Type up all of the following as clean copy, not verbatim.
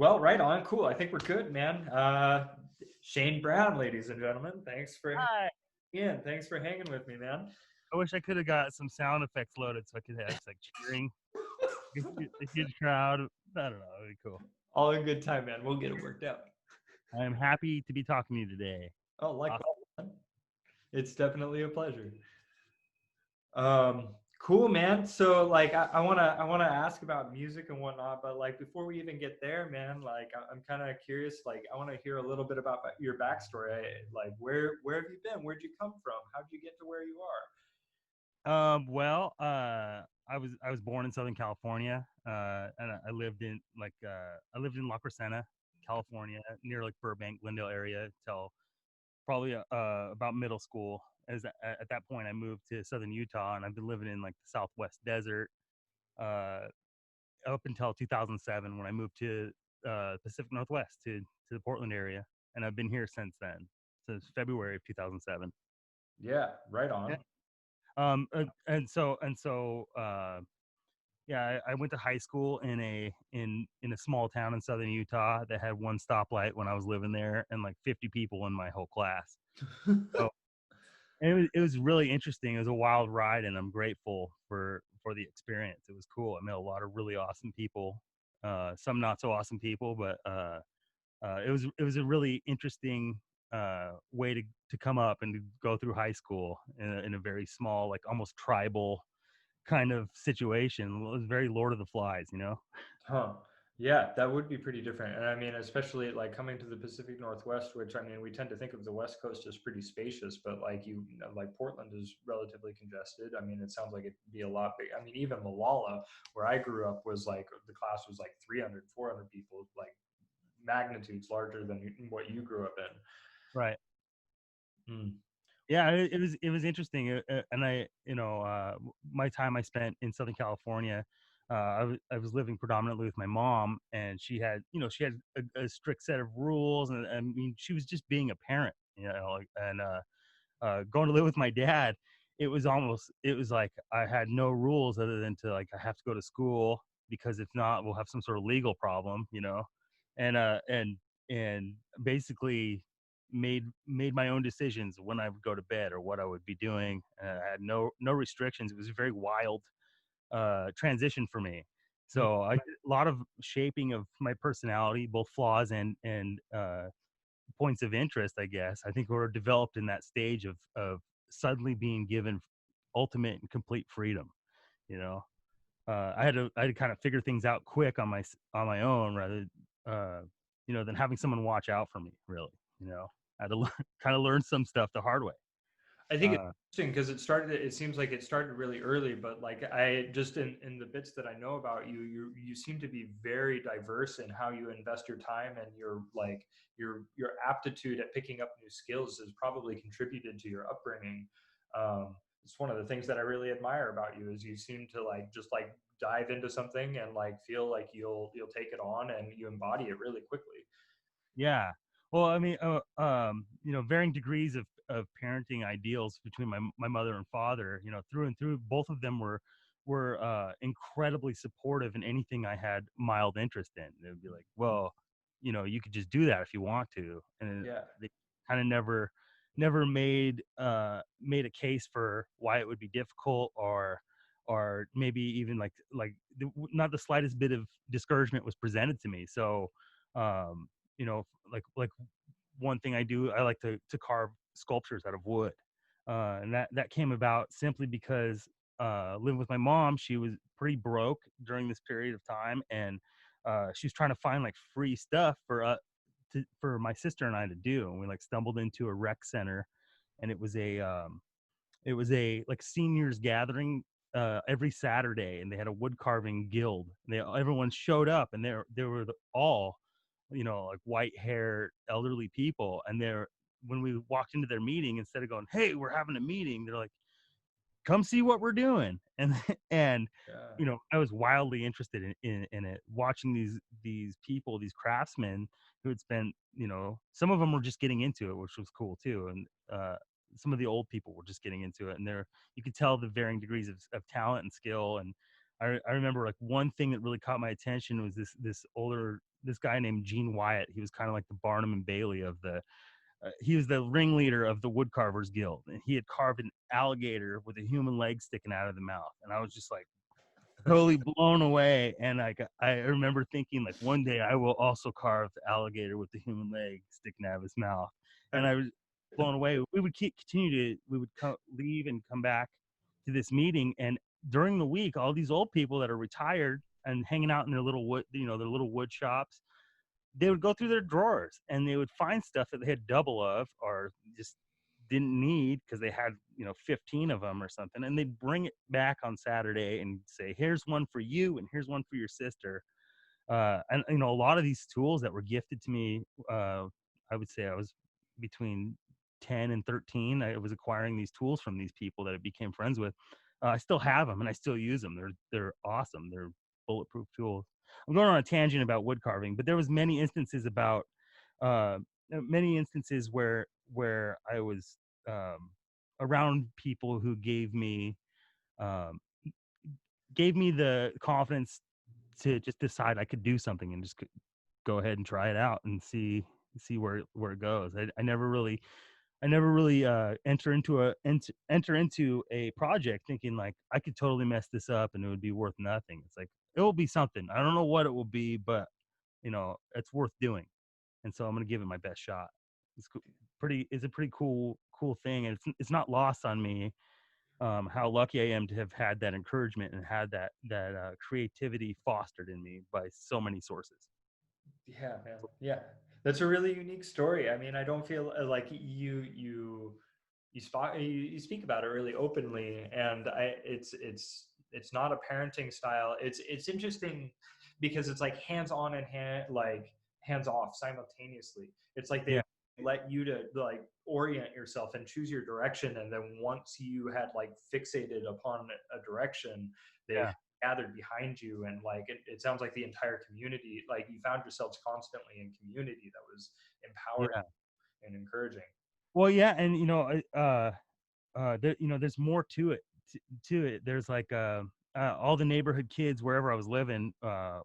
Well, right on. Cool. I think we're good, man. Shane Brown, ladies and gentlemen. Thanks for Hi. Ian. Thanks for hanging with me, man. I wish I could have got some sound effects loaded so I could have like cheering, a huge crowd. I don't know. It'd be cool. All in good time, man. We'll get it worked out. I am happy to be talking to you today. Oh, likewise, Awesome. man. It's definitely a pleasure. Um, cool, man. So, like, I wanna ask about music and whatnot, but like, before we even get there, man, like, I'm kind of curious. Like, I want to hear a little bit about your backstory. Like, where have you been? Where'd you come from? How'd you get to where you are? Well, I was born in Southern California, and I lived in La Crescenta, California, near like Burbank, Glendale area till probably about middle school. At that point, I moved to Southern Utah, and I've been living in like the Southwest desert uh, up until 2007 when I moved to Pacific Northwest to the Portland area, and I've been here since then, since February of 2007. Yeah, right Yeah. on. Yeah, I went to high school in a small town in southern Utah that had one stoplight when I was living there, and like 50 people in my whole class. So and it was really interesting. It was a wild ride, and I'm grateful for the experience. It was cool. I met a lot of really awesome people, some not so awesome people, but it was a really interesting way to come up and to go through high school in a very small, like almost tribal kind of situation. It was very Lord of the Flies, you know? Huh. Yeah, that would be pretty different. And I mean, especially like coming to the Pacific Northwest, which I mean, we tend to think of the West Coast as pretty spacious, but like you know, like Portland is relatively congested. I mean, it sounds like it'd be a lot big. I mean, even Malala, where I grew up, was like the class was like 300, 400 people, like magnitudes larger than what you grew up Right. in. Hmm. Yeah, it was interesting, and my time I spent in Southern California, I was living predominantly with my mom, and she had a strict set of rules, and I mean, she was just being a parent, like, and going to live with my dad, it was like I had no rules other than to like I have to go to school because if not, we'll have some sort of legal problem, and basically made my own decisions when I would go to bed or what I would be doing. I had no restrictions. It was a very wild transition for me. Hmm. So I did a lot of shaping of my personality, both flaws and points of interest, I guess. I think were developed in that stage of suddenly being given ultimate and complete freedom. You know, I had to kind of figure things out quick on my own rather uh, than having someone watch out for me. Really, I had to kind of learn some stuff the hard way. I think it's Uh, interesting because it seems like it started really early, but like I just in the bits that I know about you, you seem to be very diverse in how you invest your time, and your like your aptitude at picking up new skills has probably contributed to your upbringing. It's one of the things that I really admire about you is you seem to like just like dive into something and like feel like you'll take it on and you embody it really quickly. yeah. Well, I mean, varying degrees of parenting ideals between my mother and father, through and through, both of them were incredibly supportive in anything I had mild interest in. They would be like, well, you could just do that if you want to, and Yeah. they kind of never made a case for why it would be difficult, or maybe even not the slightest bit of discouragement was presented to me. So um like one thing I do, I like to carve sculptures out of wood, and that came about simply because living with my mom, she was pretty broke during this period of time, and she was trying to find like free stuff for my sister and I to do, and we like stumbled into a rec center, and it was a like seniors gathering every Saturday, and they had a wood carving guild. Everyone showed up, and they were all, like white hair elderly people. And when we walked into their meeting, instead of going, "Hey, we're having a meeting," they're like, "Come see what we're doing." And and Yeah. I was wildly interested in it, watching these people, these craftsmen who had spent, some of them were just getting into it, which was cool too. And some of the old people were just getting into it, and you could tell the varying degrees of talent and skill. And I remember like one thing that really caught my attention was this older this guy named Gene Wyatt. He was kind of like the Barnum and Bailey of the. He was the ringleader of the Woodcarvers Guild, and he had carved an alligator with a human leg sticking out of the mouth. And I was just like totally blown away. And like I remember thinking, like, one day I will also carve the alligator with the human leg sticking out of his mouth. And I was blown away. We would we would leave and come back to this meeting, and during the week, all these old people that are retired and hanging out in their little wood, their little wood shops, they would go through their drawers and they would find stuff that they had double of or just didn't need because they had 15 of them or something, and they'd bring it back on Saturday and say, here's one for you and here's one for your sister. And a lot of these tools that were gifted to me, I would say I was between 10 and 13. I was acquiring these tools from these people that I became friends with. I still have them and I still use them. They're awesome. They're bulletproof tools. I'm going on a tangent about wood carving, but there was uh, many instances where I was um, around people who um, gave me the confidence to just decide I could do something and just go ahead and try it out and see where it goes. I never really enter into a project thinking like I could totally mess this up and it would be worth nothing. It's like it will be something. I don't know what it will be, but it's worth doing. And so I'm gonna give it my best shot. It's it's a pretty cool thing, and it's not lost on me how lucky I am to have had that encouragement and had that creativity fostered in me by so many sources. Yeah, man. Yeah. That's a really unique story. I mean, I don't feel like you speak about it really openly, and it's not a parenting style. It's interesting because it's like hands on and hands off simultaneously. It's like they Yeah, let you to like orient yourself and choose your direction, and then once you had like fixated upon a direction, they yeah, gathered behind you, and like it sounds like the entire community, like you found yourselves constantly in community that was empowering yeah. and encouraging. Well, yeah, and there's more to it. To it, there's like all the neighborhood kids wherever I was living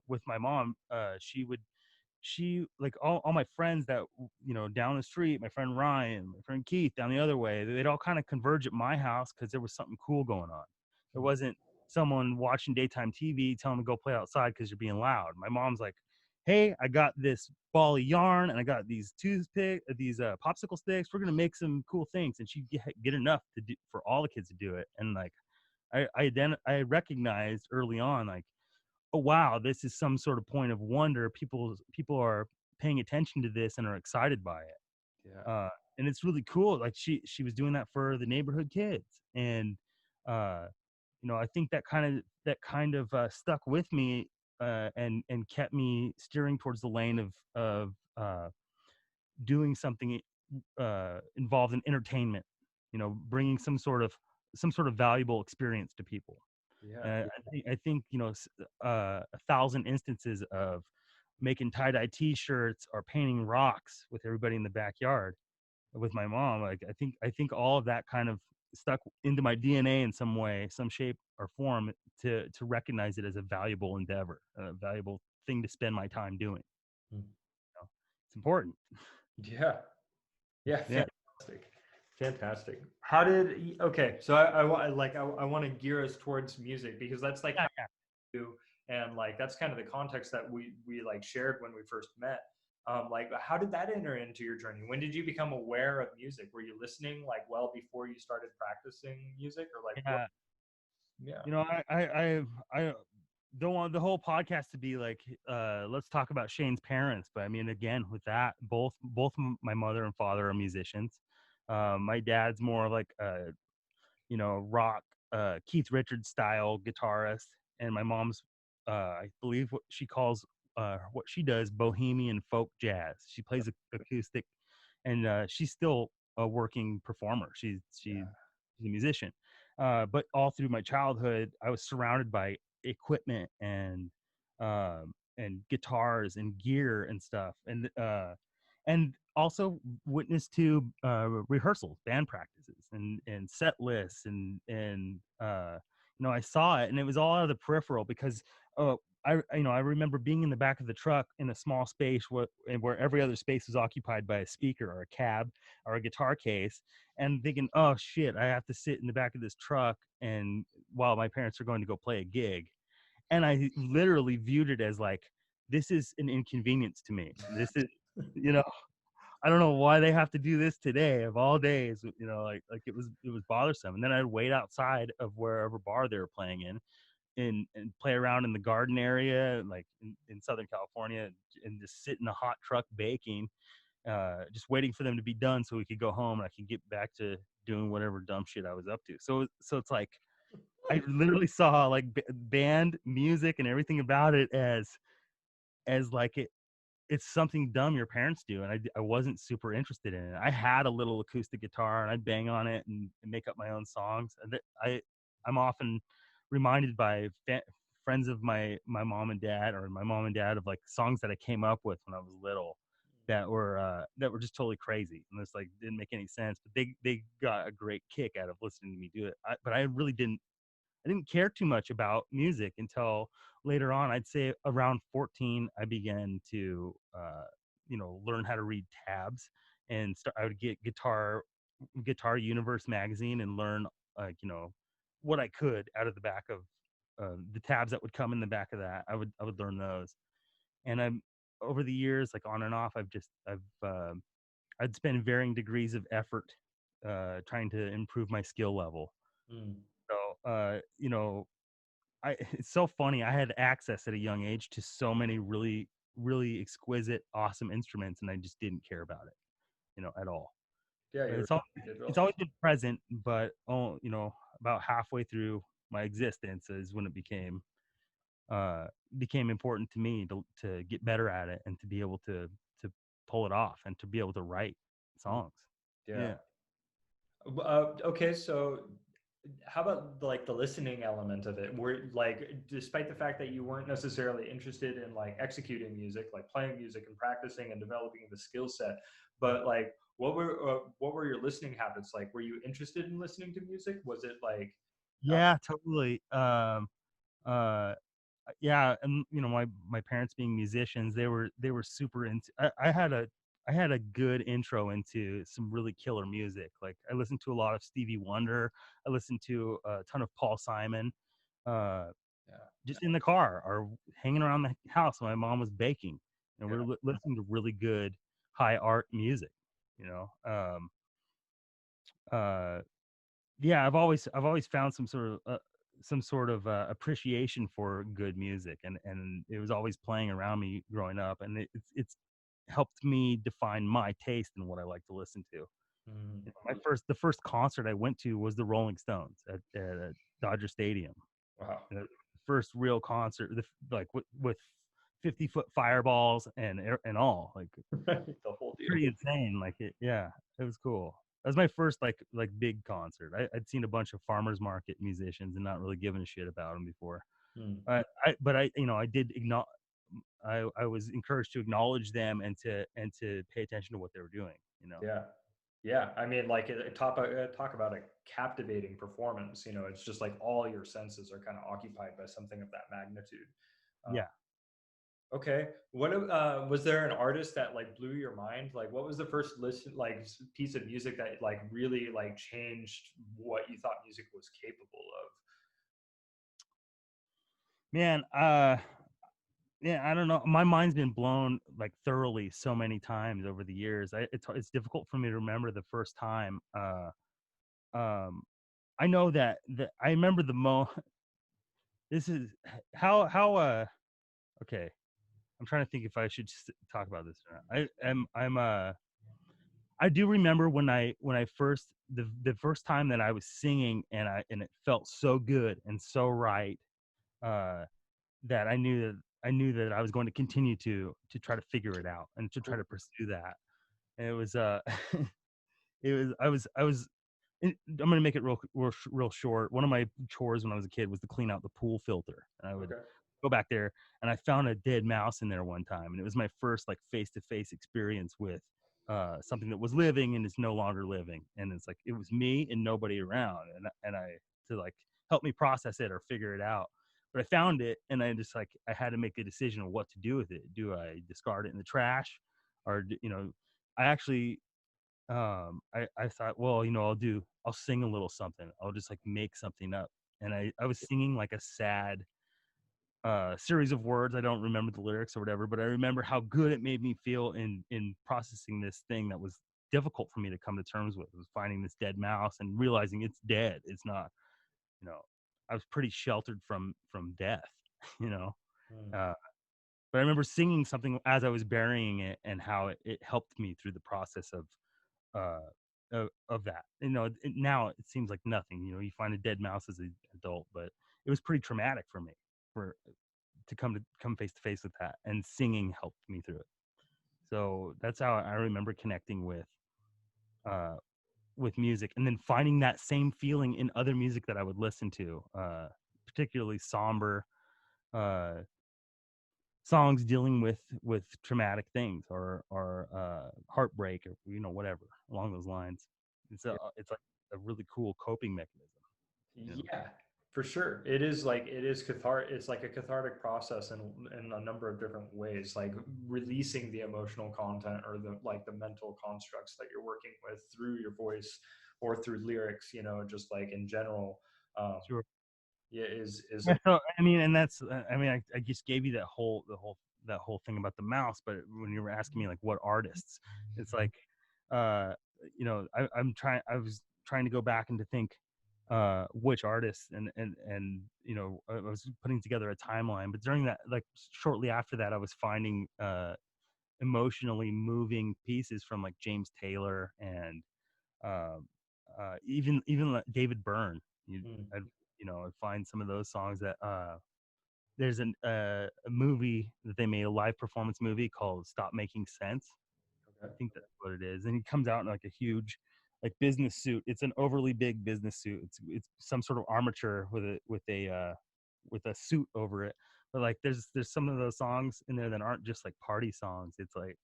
with my mom. She like all my friends that down the street, my friend Ryan, my friend Keith down the other way, they'd all kind of converge at my house because there was something cool going on. There wasn't someone watching daytime TV telling them to go play outside because you're being loud. My mom's like, hey, I got this ball of yarn and I got these these popsicle sticks, we're gonna make some cool things. And she'd get enough to do for all the kids to do it. And like I recognized early on, like, oh wow, this is some sort of point of wonder. People are paying attention to this and are excited by it. Yeah. And it's really cool. Like she was doing that for the neighborhood kids, and uh, I think that kind of stuck with me and kept me steering towards the lane of doing something involved in entertainment. Bringing some sort of valuable experience to people. Yeah. Yeah. I think 1,000 instances of making tie-dye T-shirts or painting rocks with everybody in the backyard with my mom. Like I think all of that kind of stuck into my DNA in some way, some shape or form to recognize it as a valuable endeavor, a valuable thing to spend my time doing. Mm. It's important. Yeah. Yeah. Yeah. Fantastic. Fantastic. How did okay? So I want to gear us towards music because that's like Yeah. how you, and like that's kind of the context that we like shared when we first met. Like how did that enter into your journey? When did you become aware of music? Were you listening like well before you started practicing music, or like what? Yeah. Yeah. I don't want the whole podcast to be like let's talk about Shane's parents, but I mean, again, with that, my mother and father are musicians. My dad's more like rock, Keith Richards style guitarist, and my mom's, I believe what she does, bohemian folk jazz. She plays acoustic, and she's still a working performer. She's Yeah. a musician. But all through my childhood, I was surrounded by equipment and guitars and gear and stuff, and also witnessed to rehearsals, band practices, and set lists, and I saw it, and it was all out of the peripheral because I remember being in the back of the truck in a small space where every other space was occupied by a speaker or a cab or a guitar case, and thinking, oh shit, I have to sit in the back of this truck and while my parents are going to go play a gig. And I literally viewed it as like, this is an inconvenience to me. This is, you know, I don't know why they have to do this today of all days, like it was bothersome. And then I'd wait outside of wherever bar they were playing in and play around in the garden area, like in Southern California, and just sit in a hot truck baking, just waiting for them to be done so we could go home and I could get back to doing whatever dumb shit I was up to. So it's like I literally saw like band music and everything about it as like it's something dumb your parents do, and I wasn't super interested in it. I had a little acoustic guitar, and I'd bang on it and make up my own songs. And I'm often reminded by friends of my mom and dad, or my mom and dad, of like songs that I came up with when I was little that were just totally crazy and it's like didn't make any sense, but they got a great kick out of listening to me do it. But I really didn't care too much about music until later on. I'd say around 14, I began to, learn how to read tabs and start. I would get Guitar Universe magazine and learn, like, what I could out of the back of the tabs that would come in the back of that. I would learn those, and I'm over the years, like on and off. I'd spend varying degrees of effort trying to improve my skill level. Mm. So, it's so funny. I had access at a young age to so many really, really exquisite, awesome instruments, and I just didn't care about it, at all. Yeah, But you're did it's really. always been present, but about halfway through my existence is when it uh became important to me to get better at it and to be able to pull it off and to be able to write Mm. songs. Yeah. Yeah. Okay, so how about like the listening element of it? Where like, despite the fact that you weren't necessarily interested in like executing music, like playing music and practicing and developing the skill set, but like, what were your listening habits like? Were you interested in listening to music? Was it like, uh, Yeah, totally. Uh yeah, and my parents being musicians, they were super into. I had a good intro into some really killer music. Like I listened to a lot of Stevie Wonder. I listened to a ton of Paul Simon, uh, yeah, just in the car or hanging around the house when my mom was baking, and we yeah, were listening to really good high art music. You know, uh, yeah, I've always found some sort of appreciation for good music, and it was always playing around me growing up, and it's helped me define my taste and what I like to listen to. mm, The first concert I went to was the Rolling Stones at Dodger Stadium. wow, The first real concert, like with 50-foot fireballs and all, like right, the whole deal. pretty insane. Like yeah, it was cool. That was my first like big concert. I'd seen a bunch of farmers market musicians and not really given a shit about them before. Mm, But I did acknowledge. I was encouraged to acknowledge them and to pay attention to what they were doing. yeah. Yeah, I mean, like talk about a captivating performance. You know, it's just like all your senses are kind of occupied by something of that magnitude. Uh, Yeah. okay, was there an artist that like blew your mind? Like, what was the first listen like piece of music that like really like changed what you thought music was capable of? Man, yeah, I don't know. My mind's been blown like thoroughly so many times over the years. It's difficult for me to remember the first time. Um, I know that I remember the This is how. Okay, I'm trying to think if I should talk about this or not. I do remember when I first the first time that I was singing and it felt so good and so right, uh, that I knew that I was going to continue to try to figure it out and to try Cool. to pursue that. And it was it was I was I'm gonna make it real short. One of my chores when I was a kid was to clean out the pool filter, and I would Okay. go back there, and I found a dead mouse in there one time, and it was my first like face to face experience with something that was living and is no longer living, and it's like it was me and nobody around, and I to like help me process it or figure it out. but I found it, and I just like I had to make a decision of what to do with it. Do I discard it in the trash, or I actually I thought, well, I'll sing a little something. I'll just like make something up. And I was singing like a sad series of words. I don't remember the lyrics or whatever, but I remember how good it made me feel in processing this thing that was difficult for me to come to terms with. It was finding this dead mouse and realizing it's dead. It's not, you know, I was pretty sheltered from death, you know. Mm. Uh, but I remember singing something as I was burying it, and how it helped me through the process uh of that. Now it seems like nothing. You find a dead mouse as an adult, but it was pretty traumatic for me for to come face to face with that, and singing helped me through it. So that's how I remember connecting uh with music, and then finding that same feeling in other music that I would listen to, particularly somber uh songs dealing with traumatic things, or heartbreak, or whatever along those lines. It's like a really cool coping mechanism, you know. Yeah, for sure. It is cathartic. It's like a cathartic process in a number of different ways, like releasing the emotional content or the mental constructs that you're working with through your voice or through lyrics, just like in general. Um, Sure. yeah, is Yeah, so I mean, and that's I mean, I just gave you that whole thing about the mouse, but when you were asking me like what artists, it's like, uh, I was trying to go back and to think which artists, and I was putting together a timeline, but during that, like shortly after that, I was finding emotionally moving pieces from like James Taylor, and um, even like David Byrne. mm, I'd, I'd find some of those songs that there's a movie that they made, a live performance movie called Stop Making Sense. I okay. think that's what it is. And he comes out in like a huge like business suit. It's an overly big business suit. It's some sort of armature with a suit over it. But like there's some of those songs in there that aren't just like party songs. It's like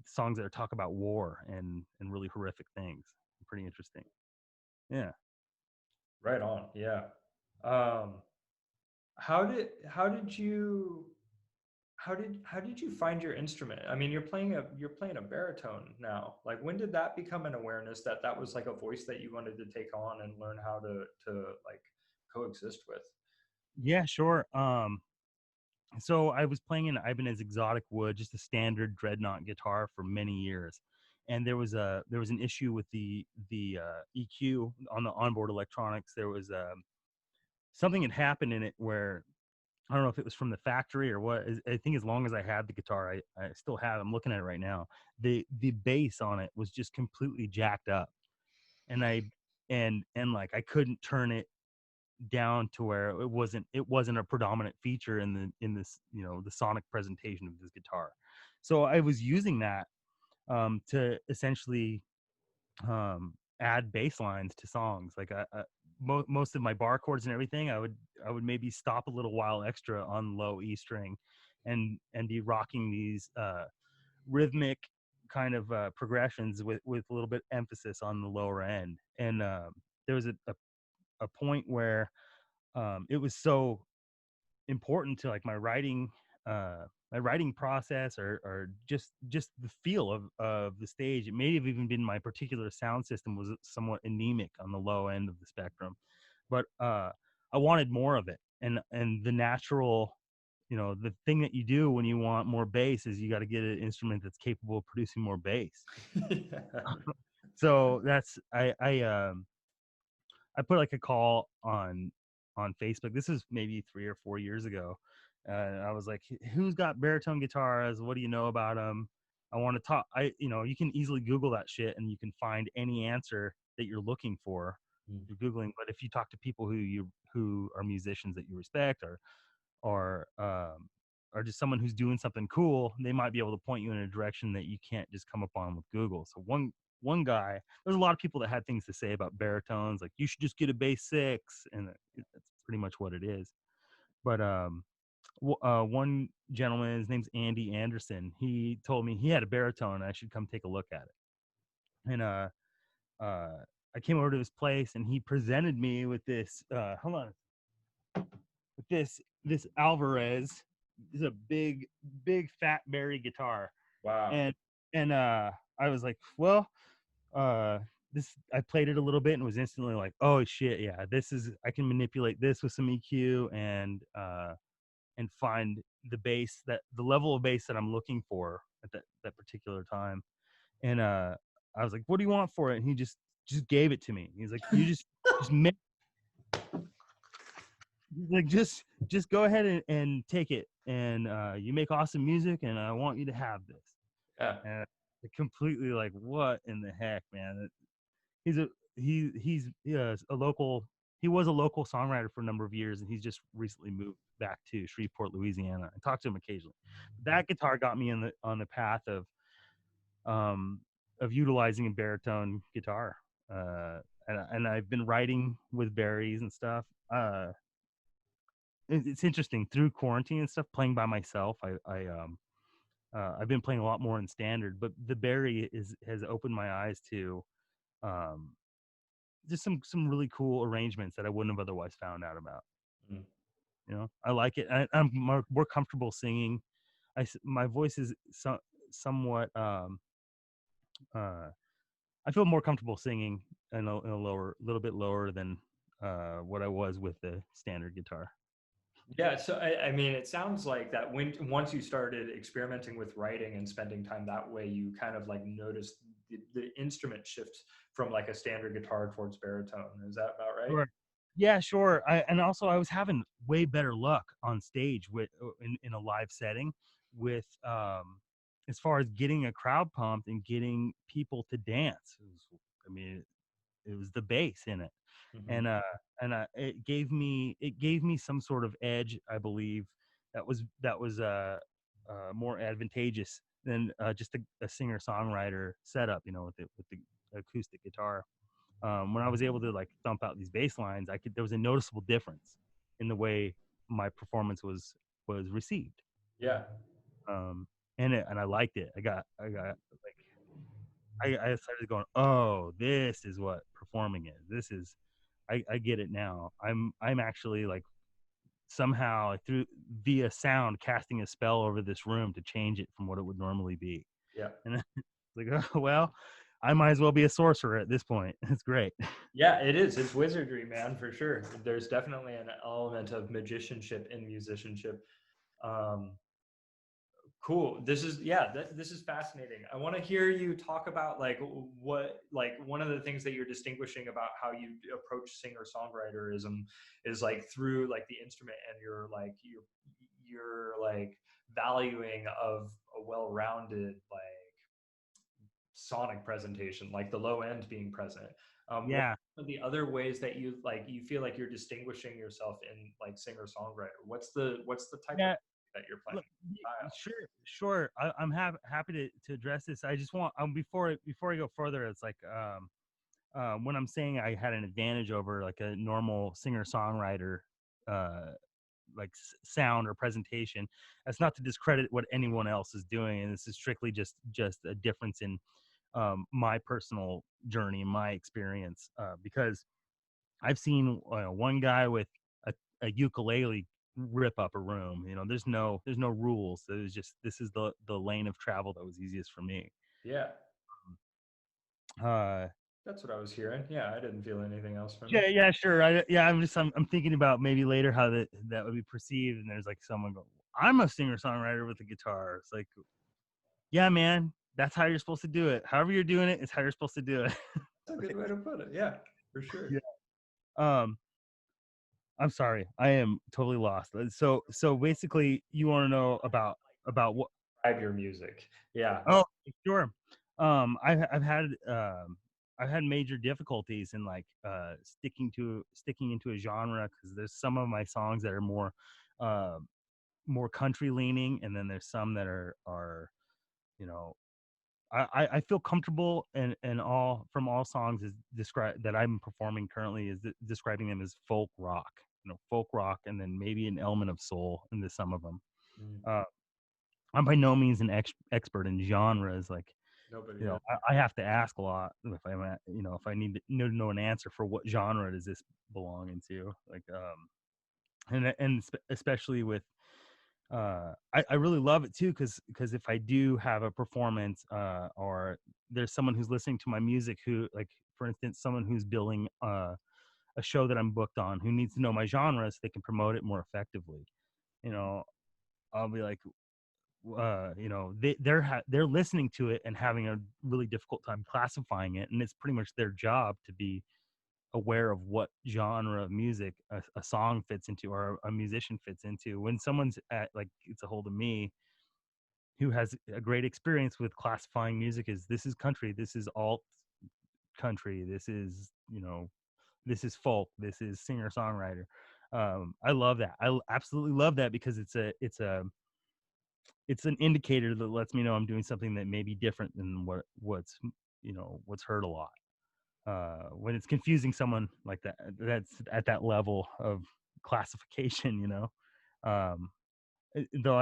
songs that talk about war and really horrific things. Pretty interesting. Yeah. Right on. Yeah. Um, how did you find your instrument? I mean, you're playing a baritone now. Like, when did that become an awareness that that was like a voice that you wanted to take on and learn how to like coexist with? Yeah, sure. So I was playing an Ibanez Exotic Wood, just a standard dreadnought guitar for many years, and there was an issue with the EQ on the onboard electronics. There was something had happened in it where I don't know if it was from the factory or what. I think as long as I had the guitar, I still have. I'm looking at it right now. The bass on it was just completely jacked up, and like I couldn't turn it down to where it wasn't a predominant feature in this the sonic presentation of this guitar. So I was using that to essentially add bass lines to songs. Like most of my bar chords and everything, I would maybe stop a little while extra on low E string, and be rocking these rhythmic kind of progressions with a little bit emphasis on the lower end. And there was a point where it was so important to like my writing process, or just the feel of the stage. It may have even been my particular sound system was somewhat anemic on the low end of the spectrum, but I wanted more of it. And the natural, the thing that you do when you want more bass is you got to get an instrument that's capable of producing more bass. Yeah. So I put like a call on Facebook. This is maybe 3 or 4 years ago. I was like, "Who's got baritone guitars? What do you know about them? I want to talk." You can easily Google that shit, and you can find any answer that you're looking for Mm. through Googling. But if you talk to people who are musicians that you respect, or just someone who's doing something cool, they might be able to point you in a direction that you can't just come upon with Google. So one guy, there's a lot of people that had things to say about baritones, like you should just get a bass six, and that's pretty much what it is. But one gentleman, his name's Andy Anderson. He told me he had a baritone, and I should come take a look at it. And I came over to his place, and he presented me with this. Hold on. with this Alvarez. Is a big fat Barry guitar, Wow. and and I was like, well, uh this I played it a little bit and was instantly like, oh shit, yeah, this is I can manipulate this with some EQ and find the level of bass that I'm looking for at that particular time. And I was like, what do you want for it? And he just gave it to me. He's like, you just make like just go ahead and take it, and you make awesome music, and I want you to have this. Yeah. And completely like, what in the heck, man? He's a he's a local. He was a local songwriter for a number of years, and he's just recently moved back to Shreveport, Louisiana. I talk to him occasionally. That guitar got me on the path um of utilizing a baritone guitar. And I've been writing with berries and stuff. It's interesting through quarantine and stuff, playing by myself. I've been playing a lot more in standard, but the berry is has opened my eyes to um just some really cool arrangements that I wouldn't have otherwise found out about. Mm. You know, I like it. I'm more comfortable singing. My voice is somewhat. Uh, I feel more comfortable singing in a little bit lower than what I was with the standard guitar. Yeah, so I mean, it sounds like that when once you started experimenting with writing and spending time that way, you kind of like noticed the instrument shift from like a standard guitar towards baritone. Is that about right? Sure. Yeah, sure. And also I was having way better luck on stage with in a live setting with as far as getting a crowd pumped and getting people to dance. I mean, it was the bass in it. Hmm. And it gave me some sort of edge, I believe, that was more advantageous than just a singer songwriter setup, with the acoustic guitar. When I was able to like thump out these bass lines, there was a noticeable difference in the way my performance was received. Yeah. Um, and I liked it. I got like I started going, oh, this is what performing is. I get it now. I'm actually like somehow through via sound casting a spell over this room to change it from what it would normally be. Yeah. And it's like, oh well, I might as well be a sorcerer at this point. It's great. Yeah, it is. It's wizardry, man, for sure. There's definitely an element of magicianship in musicianship. Um, Cool. This is yeah, this is fascinating. I want to hear you talk about like what like one of the things that you're distinguishing about how you approach singer-songwriterism is like through like the instrument and your like valuing of a well-rounded like sonic presentation, like the low end being present. What Yeah. are the other ways that you feel like you're distinguishing yourself in like singer-songwriter? What's the type of Yeah. that you're playing? Look, Style? sure. I'm happy to address this. I just want before I go further, it's like when I'm saying I had an advantage over like a normal singer songwriter, uh, like sound or presentation. That's not to discredit what anyone else is doing, and this is strictly just a difference in my personal journey, my experience, because I've seen one guy with a ukulele rip up a room. There's no rules. It was just this is the lane of travel that was easiest for me. Yeah. Uh, That's what I was hearing. Yeah, I didn't feel anything else from you. yeah, sure. I'm thinking about maybe later how that would be perceived. And there's like someone go, I'm a singer songwriter with a guitar. It's like, yeah, man, that's how you're supposed to do it. However you're doing it, it's how you're supposed to do it. That's a good way to put it. Yeah, for sure. Yeah. Um, I'm sorry, I am totally lost. So basically, you want to know about what? Describe your music. Yeah. Oh, sure. I've had major difficulties in like sticking into a genre because there's some of my songs that are uh, more country leaning, and then there's some that are you know I feel comfortable and all from all songs is describe that I'm performing currently is describing them as folk rock, folk rock, and then maybe an element of soul into some of them. Mm, Uh, I'm by no means an expert in genres. Like, nobody is. I have to ask a lot if if I need to know an answer for what genre does this belong into. Like, especially with I really love it too because if I do have a performance or there's someone who's listening to my music who, like, for instance, someone who's billing a show that I'm booked on who needs to know my genre so they can promote it more effectively. You know, I'll be like, you know, they're listening to it and having a really difficult time classifying it, and it's pretty much their job to be aware of what genre of music a song fits into or a musician fits into. When someone's at like gets a hold of me who has a great experience with classifying music as this is country, this is alt country, this is, you know, this is folk, this is singer songwriter. I love that. Absolutely love that because it's an indicator that lets me know I'm doing something that may be different than what's you know what's heard a lot. When it's confusing someone like that, that's at that level of classification, you know. Um, though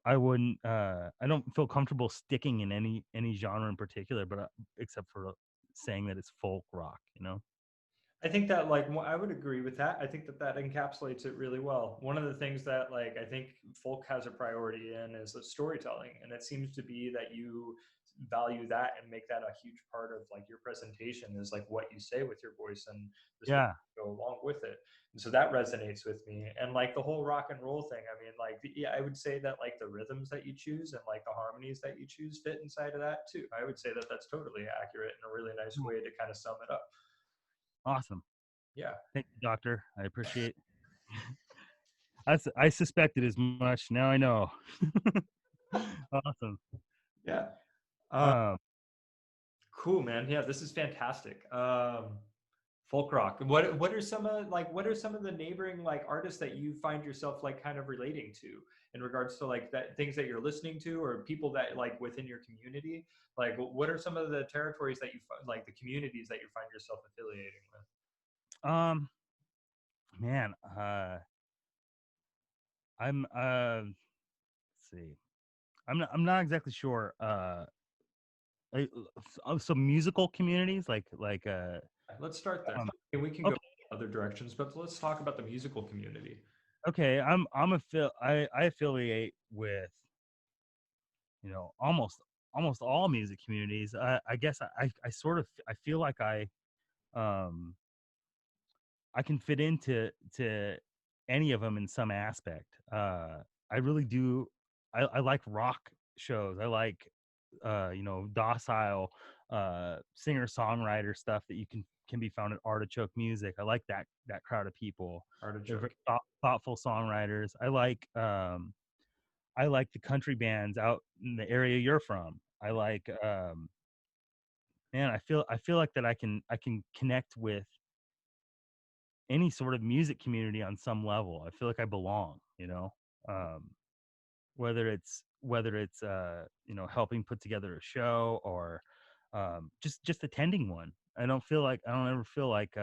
I wouldn't I don't feel comfortable sticking in any genre in particular, but except for saying that it's folk rock, you know. I think that like I would agree with that. I think that that encapsulates it really well. One of the things that like I think folk has a priority in is the storytelling, and it seems to be that you value that and make that a huge part of like your presentation is like what you say with your voice and the story Yeah, go along with it. And so that resonates with me. And like the whole rock and roll thing, I mean, like yeah, I would say that like the rhythms that you choose and like the harmonies that you choose fit inside of that too. I would say that that's totally accurate and a really nice cool. way to kind of sum it up. Awesome. Yeah. Thank you, doctor. I appreciate. I suspected as much. Now I know. Awesome. Yeah. Um, Um, cool, man. Yeah, this is fantastic. Folk rock. What are some of like what are some of the neighboring like artists that you find yourself like kind of relating to in regards to like that things that you're listening to or people that like within your community? Like what are some of the territories that you like the communities that you find yourself affiliating with? um, man, I'm let's see. I'm not exactly sure. Some musical communities Let's start there. um, And we can go okay. other directions, but let's talk about the musical community. Okay, I affiliate with, you know, almost all music communities. I guess I sort of I feel like um I can fit into to any of them in some aspect. I really do. I like rock shows. I like you know, docile singer songwriter stuff that you can be found at Artichoke Music. I like that crowd of people. They're very Artichoke. thoughtful songwriters. I like the country bands out in the area you're from. I like man, I feel like that I can connect with any sort of music community on some level. I feel like I belong, you know. Um, whether it's you know, helping put together a show or just attending one. I don't ever feel like you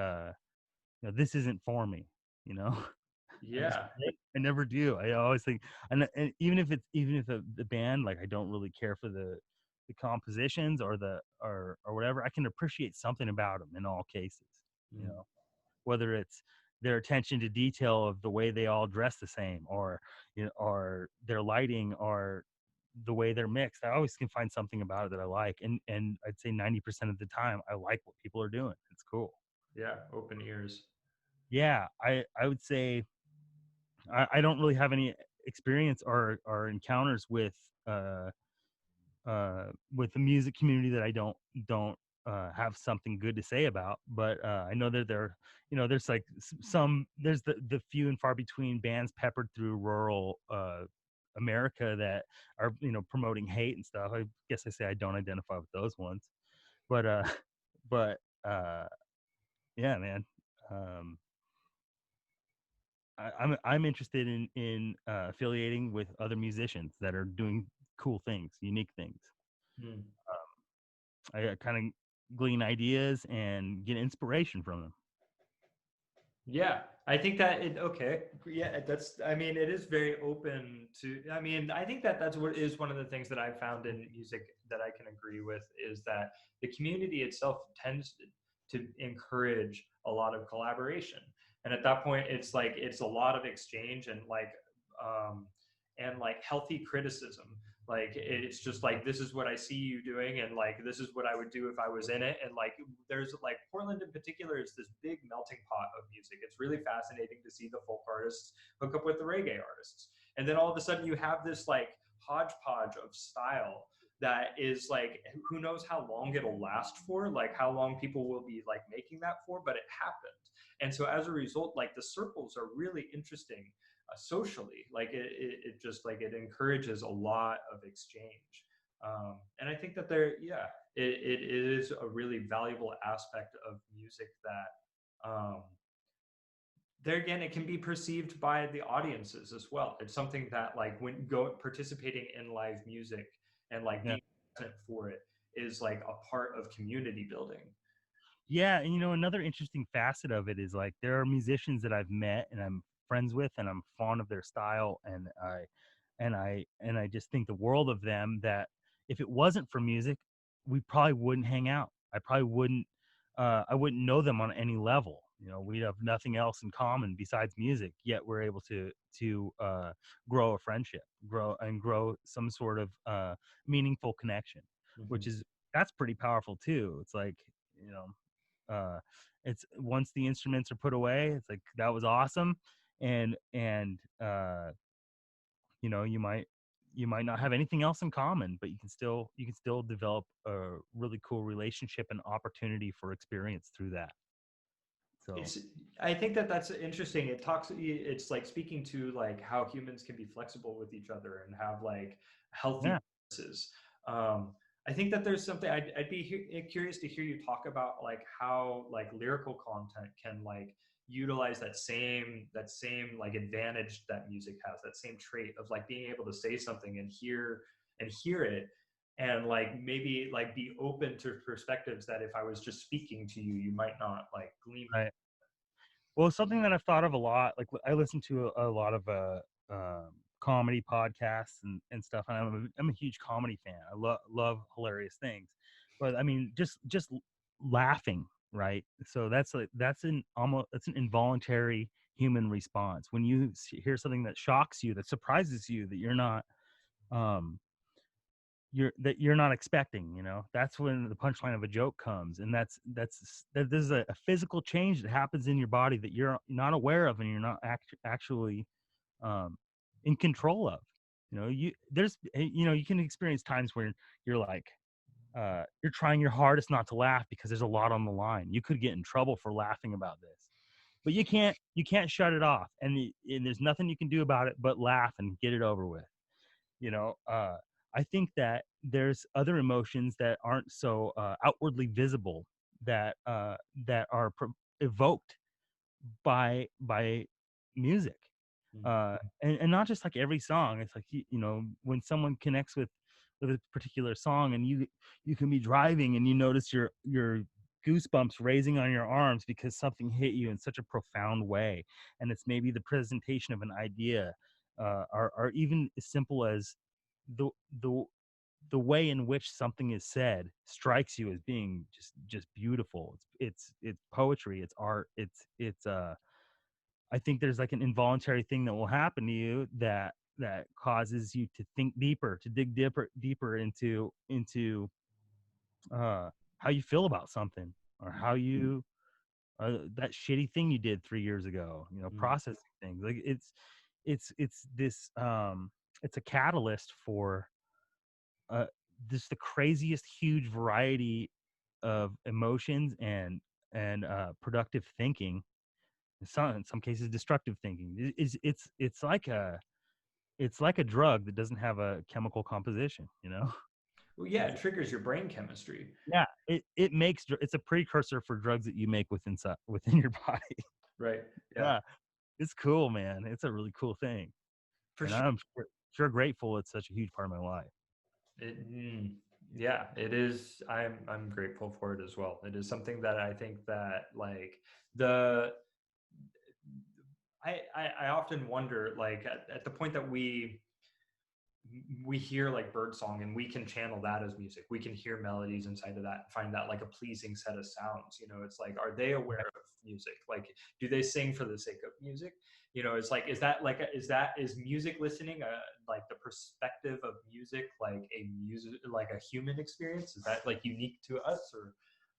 know, this isn't for me, you know. Yeah. I never do. I always think, and even if the band, like, I don't really care for the compositions or or whatever, I can appreciate something about them in all cases, you Mm. know, whether it's their attention to detail of the way they all dress the same, or, you know, or their lighting, or the way they're mixed. I always can find something about it that I like, and I'd say 90% of the time I like what people are doing. It's cool. Yeah. Open ears. Yeah, I would say I don't really have any experience or encounters uh with the music community that I don't have something good to say about. But I know that there, you know, there's like some there's the few and far between bands peppered through rural America that are, you know, promoting hate and stuff. I guess I say I don't identify with those ones, but but uh yeah, man. Um, I'm interested in affiliating with other musicians that are doing cool things, unique things. Mm. I kind of glean ideas and get inspiration from them. Yeah, I think that it okay. Yeah, that's I mean it is very open to I mean, I think that that's what is one of the things that I've found in music that I can agree with is that the community itself tends to encourage a lot of collaboration. And at that point, it's like it's a lot of exchange um, and like healthy criticism. Like it's just like this is what I see you doing, and like this is what I would do if I was in it. And like there's like Portland in particular is this big melting pot of music. It's really fascinating to see the folk artists hook up with the reggae artists, and then all of a sudden you have this like hodgepodge of style that is like who knows how long it'll last for, like how long people will be like making that for, but it happened. And so as a result, like the circles are really interesting socially. Like it just like it encourages a lot of exchange. And I think that it is a really valuable aspect of music that there again it can be perceived by the audiences as well. It's something that like when go participating in live music and like Yeah. being present for it is like a part of community building. Yeah, and another interesting facet of it is like there are musicians that I've met and I'm friends with and I'm fond of their style and I just think the world of them that if it wasn't for music, we probably wouldn't hang out. I wouldn't know them on any level. We'd have nothing else in common besides music, yet we're able to grow a friendship, grow some sort of meaningful connection, which Mm-hmm. is that's pretty powerful too. It's like, you know, uh it's once the instruments are put away, it's like that was awesome. And you know you might not have anything else in common, but you can still develop a really cool relationship and opportunity for experience through that. So It's I think that that's interesting. It's like speaking to like how humans can be flexible with each other and have like healthy yeah. differences. um I think that there's something I'd be curious to hear you talk about, like how like lyrical content can like utilize that same like advantage that music has, that same trait of like being able to say something and hear it, and like maybe like be open to perspectives that if I was just speaking to you, you might not like glean. Right. Well, something that I've thought of a lot, like I listen to a lot of comedy podcasts and stuff, and I'm a huge comedy fan. I love hilarious things, but I mean, just laughing, right? So that's an involuntary human response when you hear something that shocks you, that surprises you, that um you're not expecting. That's when the punchline of a joke comes, and that there's a physical change that happens in your body that you're not aware of and you're not actually um in control of. You can experience times where you're like you're trying your hardest not to laugh because there's a lot on the line. You could get in trouble for laughing about this, but you can't shut it off, and there's nothing you can do about it but laugh and get it over with. you know uh I think that there's other emotions that aren't so outwardly visible, that are evoked by music, Mm. and not just like every song. It's like when someone connects with a particular song, and you can be driving and you notice your goosebumps raising on your arms because something hit you in such a profound way, and it's maybe the presentation of an idea, or even as simple as the the the way in which something is said strikes you as being just beautiful. It's poetry, it's art, it's I think there's like an involuntary thing that will happen to you that causes you to think deeper, to dig deeper into how you feel about something, or how you that shitty thing you did 3 years ago. Mm. Processing things like it's this it's a catalyst for uh just the craziest huge variety of emotions and productive thinking, in some cases destructive thinking. It's like a drug that doesn't have a chemical composition. Well, yeah, it triggers your brain chemistry. Yeah, it's a precursor for drugs that you make within your body. Right. Yeah. Yeah, it's cool, man. It's a really cool thing, For and sure. I'm sure grateful it's such a huge part of my life. Yeah, it is. I'm grateful for it as well. It is something that I think that like the I often wonder, like at the point that we hear like birdsong and we can channel that as music. We can hear melodies inside of that and find that like a pleasing set of sounds. You know, it's like, are they aware of music? Like, do they sing for the sake of music? You know, it's like, is that like, is music listening, like the perspective of music, like a music, like a human experience? Is that like unique to us, or?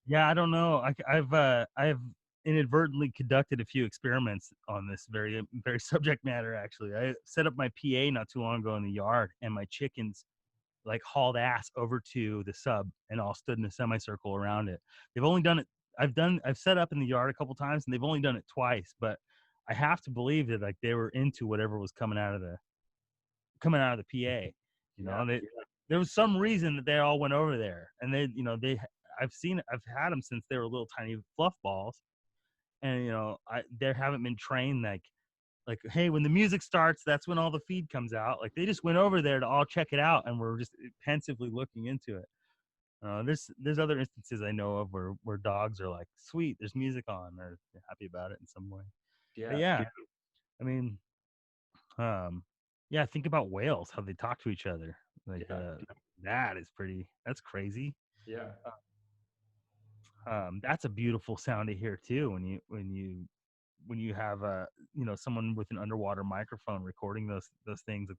Yeah, I don't know. I've inadvertently conducted a few experiments on this very subject matter. Actually, I set up my PA not too long ago in the yard, and my chickens like hauled ass over to the sub and all stood in a semicircle around it. They've only done it. I've set up in the yard a couple times, and they've only done it twice. But I have to believe that like they were into whatever was coming out of the PA. You Yeah, know, there was some reason that they all went over there, and I've had them since they were little tiny fluff balls, and they haven't been trained like hey, when the music starts, that's when all the feed comes out. Like they just went over there to all check it out, and we're just pensively looking into it. There's other instances I know of where dogs are like, sweet, there's music on, or they're happy about it in some way. But yeah, yeah, I mean, um, yeah, think about whales, how they talk to each other. Like yeah, that's crazy. yeah. That's a beautiful sound to hear too when you have someone with an underwater microphone recording those things, like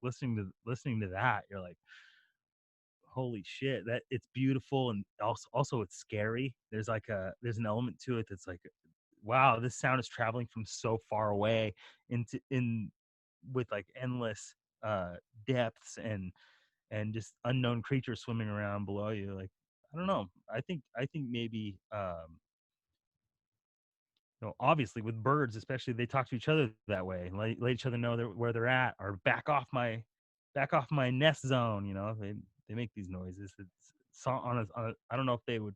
listening to that, you're like, holy shit, that it's beautiful, and also it's scary. There's an element to it that's like, wow, this sound is traveling from so far away into in with like endless depths and just unknown creatures swimming around below you. Like, I don't know. I think maybe obviously with birds, especially, they talk to each other that way, and let each other know where they're at, or back off my nest zone. They make these noises. It's I don't know if they would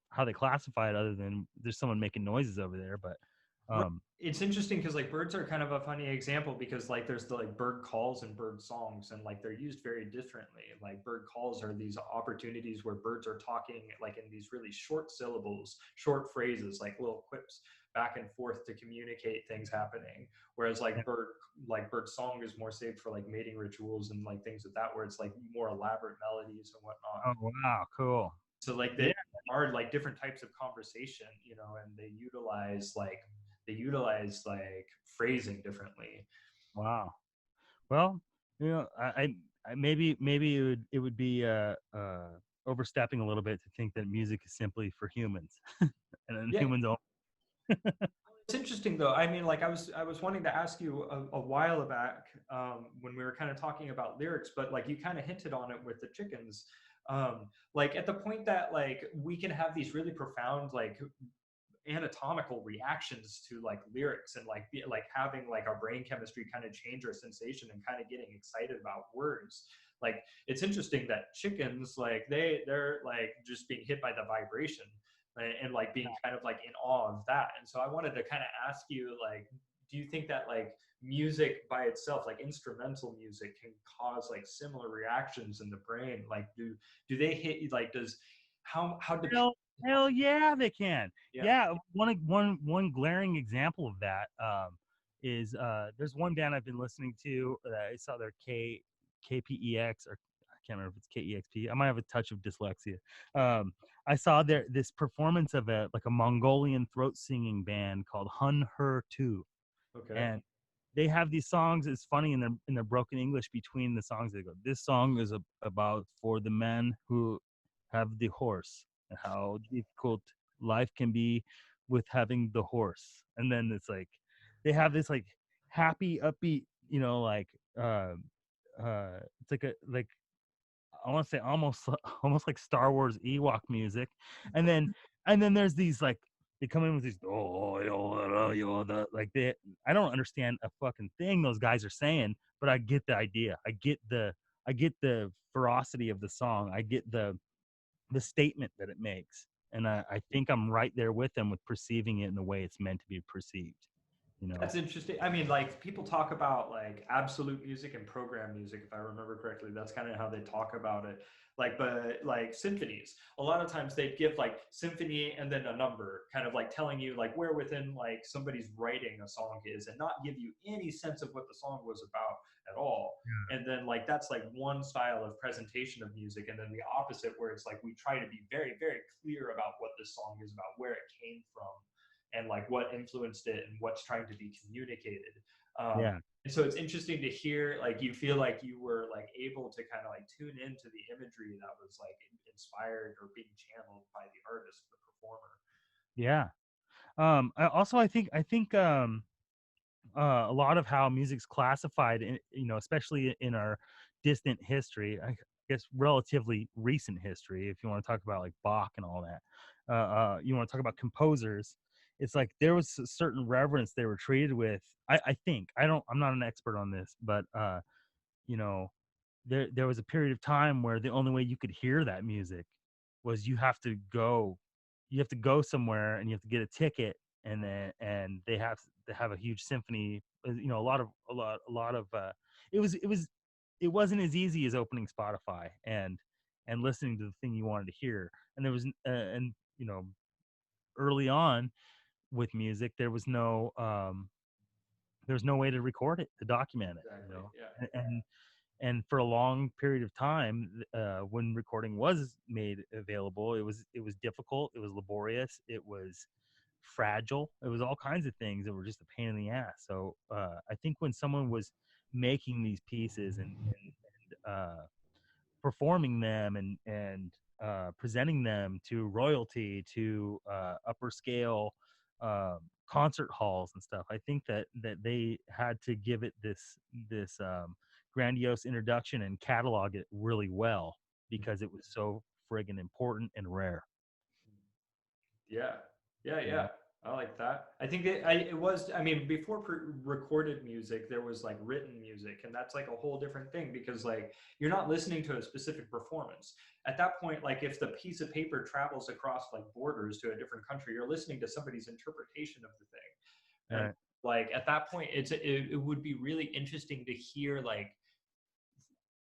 how they classify it, other than there's someone making noises over there, but Right. um It's interesting because like birds are kind of a funny example, because like there's the like bird calls and bird songs, and like they're used very differently. Like bird calls are these opportunities where birds are talking like in these really short syllables, short phrases, like little quips back and forth to communicate things happening. Whereas like bird song is more saved for like mating rituals and like things of that, where it's like more elaborate melodies and whatnot. oh, wow, cool. So like Yeah, they are like different types of conversation, you know, and they utilize like phrasing differently. wow. Well, maybe it would be overstepping a little bit to think that music is simply for humans, and then Yeah. humans only. It's interesting though. I mean, like I was wanting to ask you a while back, when we were kind of talking about lyrics, but like you kind of hinted on it with the chickens. Like at the point that like we can have these really profound like anatomical reactions to like lyrics, and like like having like our brain chemistry kind of change our sensation and kind of getting excited about words. Like it's interesting that chickens, like they're like just being hit by the vibration, and like being kind of like in awe of that. And so I wanted to kind of ask you, like, do you think that like music by itself, like instrumental music, can cause like similar reactions in the brain? Like do they hit you, like does how dependent? Hell yeah, they can. Yeah. Yeah, one glaring example of that is there's one band I've been listening to. I saw their KPEX, or I can't remember if it's KEXP. I might have a touch of dyslexia. Um, I saw this performance of a Mongolian throat singing band called Hun Her Tu, Okay. and they have these songs. It's funny, in their broken English between the songs. They go, "This song is about for the men who have the horse, and how difficult life can be with having the horse." And then it's like they have this like happy, upbeat, like uh, it's like I want to say almost almost like Star Wars Ewok music, and then there's these like they come in with these like they I don't understand a fucking thing those guys are saying, but I get the idea. I get the ferocity of the song. I get the statement that it makes, and I think I'm right there with them with perceiving it in the way it's meant to be perceived. You know. That's interesting. I mean, like people talk about like absolute music and program music, if I remember correctly. That's kind of how they talk about it. Like, but like symphonies, a lot of times they give like symphony and then a number, kind of like telling you like where within like somebody's writing a song is, and not give you any sense of what the song was about at all. And then like that's like one style of presentation of music, and then the opposite where it's like we try to be very very clear about what this song is about, where it came from, and like what influenced it and what's trying to be communicated. Yeah. And so it's interesting to hear like you feel like you were like able to kind of like tune into the imagery that was like inspired or being channeled by the artist, the performer. Yeah. A lot of how music's classified, especially in our distant history, I guess relatively recent history, if you want to talk about like Bach and all that, you want to talk about composers. It's like there was a certain reverence they were treated with. I think I'm not an expert on this, but you know, there was a period of time where the only way you could hear that music was you have to go somewhere and you have to get a ticket, and they have to have a huge symphony, a lot of it wasn't as easy as opening Spotify and listening to the thing you wanted to hear. And there was and early on with music there was no way to record it, to document it, Exactly. Yeah. and for a long period of time, when recording was made available, it was difficult, it was laborious, it was fragile, it was all kinds of things that were just a pain in the ass. So I think when someone was making these pieces and performing them and presenting them to royalty, to upper scale concert halls and stuff, I think that they had to give it this grandiose introduction and catalog it really well, because it was so friggin' important and rare. Yeah, yeah, You yeah. know? I like that. I think it was. I mean, before recorded music, there was like written music, and that's like a whole different thing because like you're not listening to a specific performance at that point. Like if the piece of paper travels across like borders to a different country, you're listening to somebody's interpretation of the thing, and Right. like at that point, it would be really interesting to hear like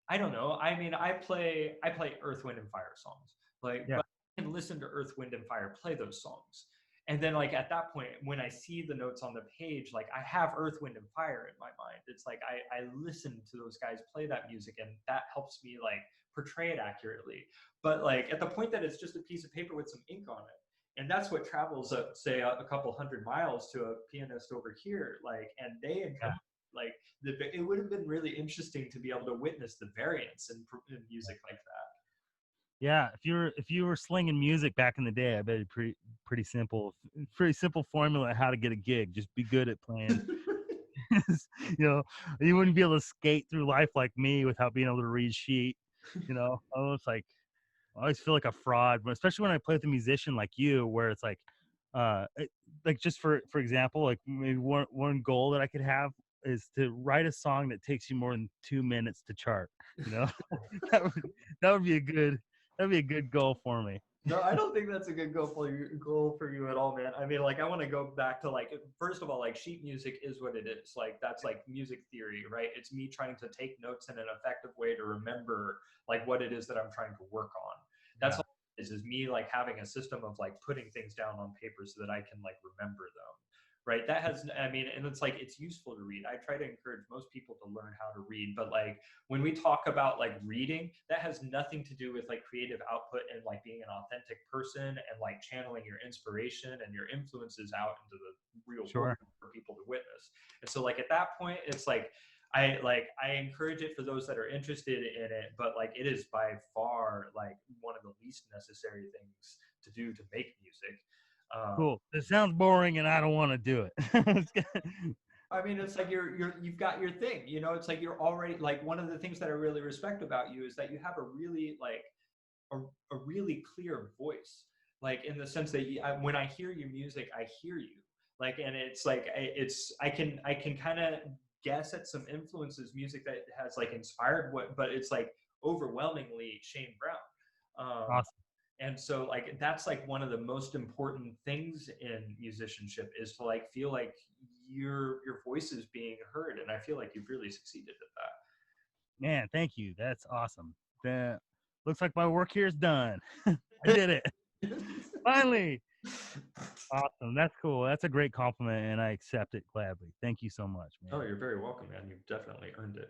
I don't know. I mean, I play Earth, Wind, and Fire songs. Like, Yeah. but I can listen to Earth, Wind, and Fire play those songs. And then like at that point, when I see the notes on the page, like I have Earth, Wind, and Fire in my mind. It's like I listen to those guys play that music, and that helps me like portray it accurately. But like at the point that it's just a piece of paper with some ink on it, and that's what travels say a couple hundred miles to a pianist over here, like, and they Yeah. interpret like it would have been really interesting to be able to witness the variance in music like Yeah, if you were slinging music back in the day, I bet it pretty simple formula how to get a gig. Just be good at playing. that. you know, you wouldn't be able to skate through life like me without being able to read sheet. I was like, I always feel like a fraud, but especially when I play with a musician like you, where it's like, like just for example, like maybe one goal that I could have is to write a song that takes you more than 2 minutes to chart. You know, that would that would be a good that'd be a good goal for me. No, I don't think that's a good goal for you at all, man. I mean, like I want to go back to like first of all, like sheet music is what it is. Like that's like music theory, right? It's me trying to take notes in an effective way to remember like what it is that I'm trying to work on. That's Yeah, all it is me like having a system of like putting things down on paper so that I can like remember them. Right. That has, I mean, and it's like it's useful to read. I try to encourage most people to learn how to read, but like when we talk about like reading, that has nothing to do with like creative output and like being an authentic person and like channeling your inspiration and your influences out into the real world sure. for people to witness. And so like at that point, it's like I encourage it for those that are interested in it, but like it is by far like one of the least necessary things to do to make music. Um, Cool. It sounds boring, and I don't want to do it. I mean, it's like you've got your thing, you know. It's like you're already like one of the things that I really respect about you is that you have a really like a, a really clear voice, like in the sense that when I hear your music, I hear you, like, and it's like I can kind of guess at some influences, music that has like inspired what, but it's like overwhelmingly Shane Brown. Awesome. And so like that's like one of the most important things in musicianship is to like feel like your voice is being heard, and I feel like you've really succeeded at Man, thank you. That's awesome. That looks like my work here is done. I did it. that. Finally. Awesome. That's cool. That's a great compliment, and I accept it gladly. Thank you so much, Oh, man. you're very welcome, man. You've definitely earned it.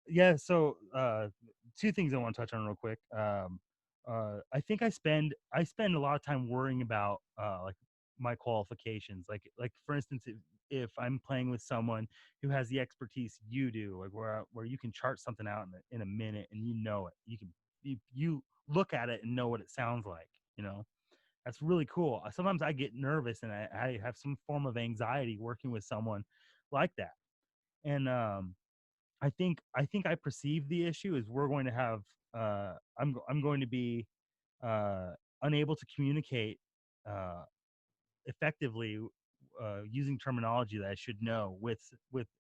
Yeah, so two things I want to touch on real quick. I think I spend a lot of time worrying about like my qualifications. Like for instance, if I'm playing with someone who has the expertise you do, like where you can chart something out in a minute and you know it, you look at it and know what it sounds like. You know, that's really cool. Sometimes I get nervous and I have some form of anxiety working with someone like that. And I think I perceive the issue is we're going to have I'm going to be uh, unable to communicate uh, effectively using terminology that I should know with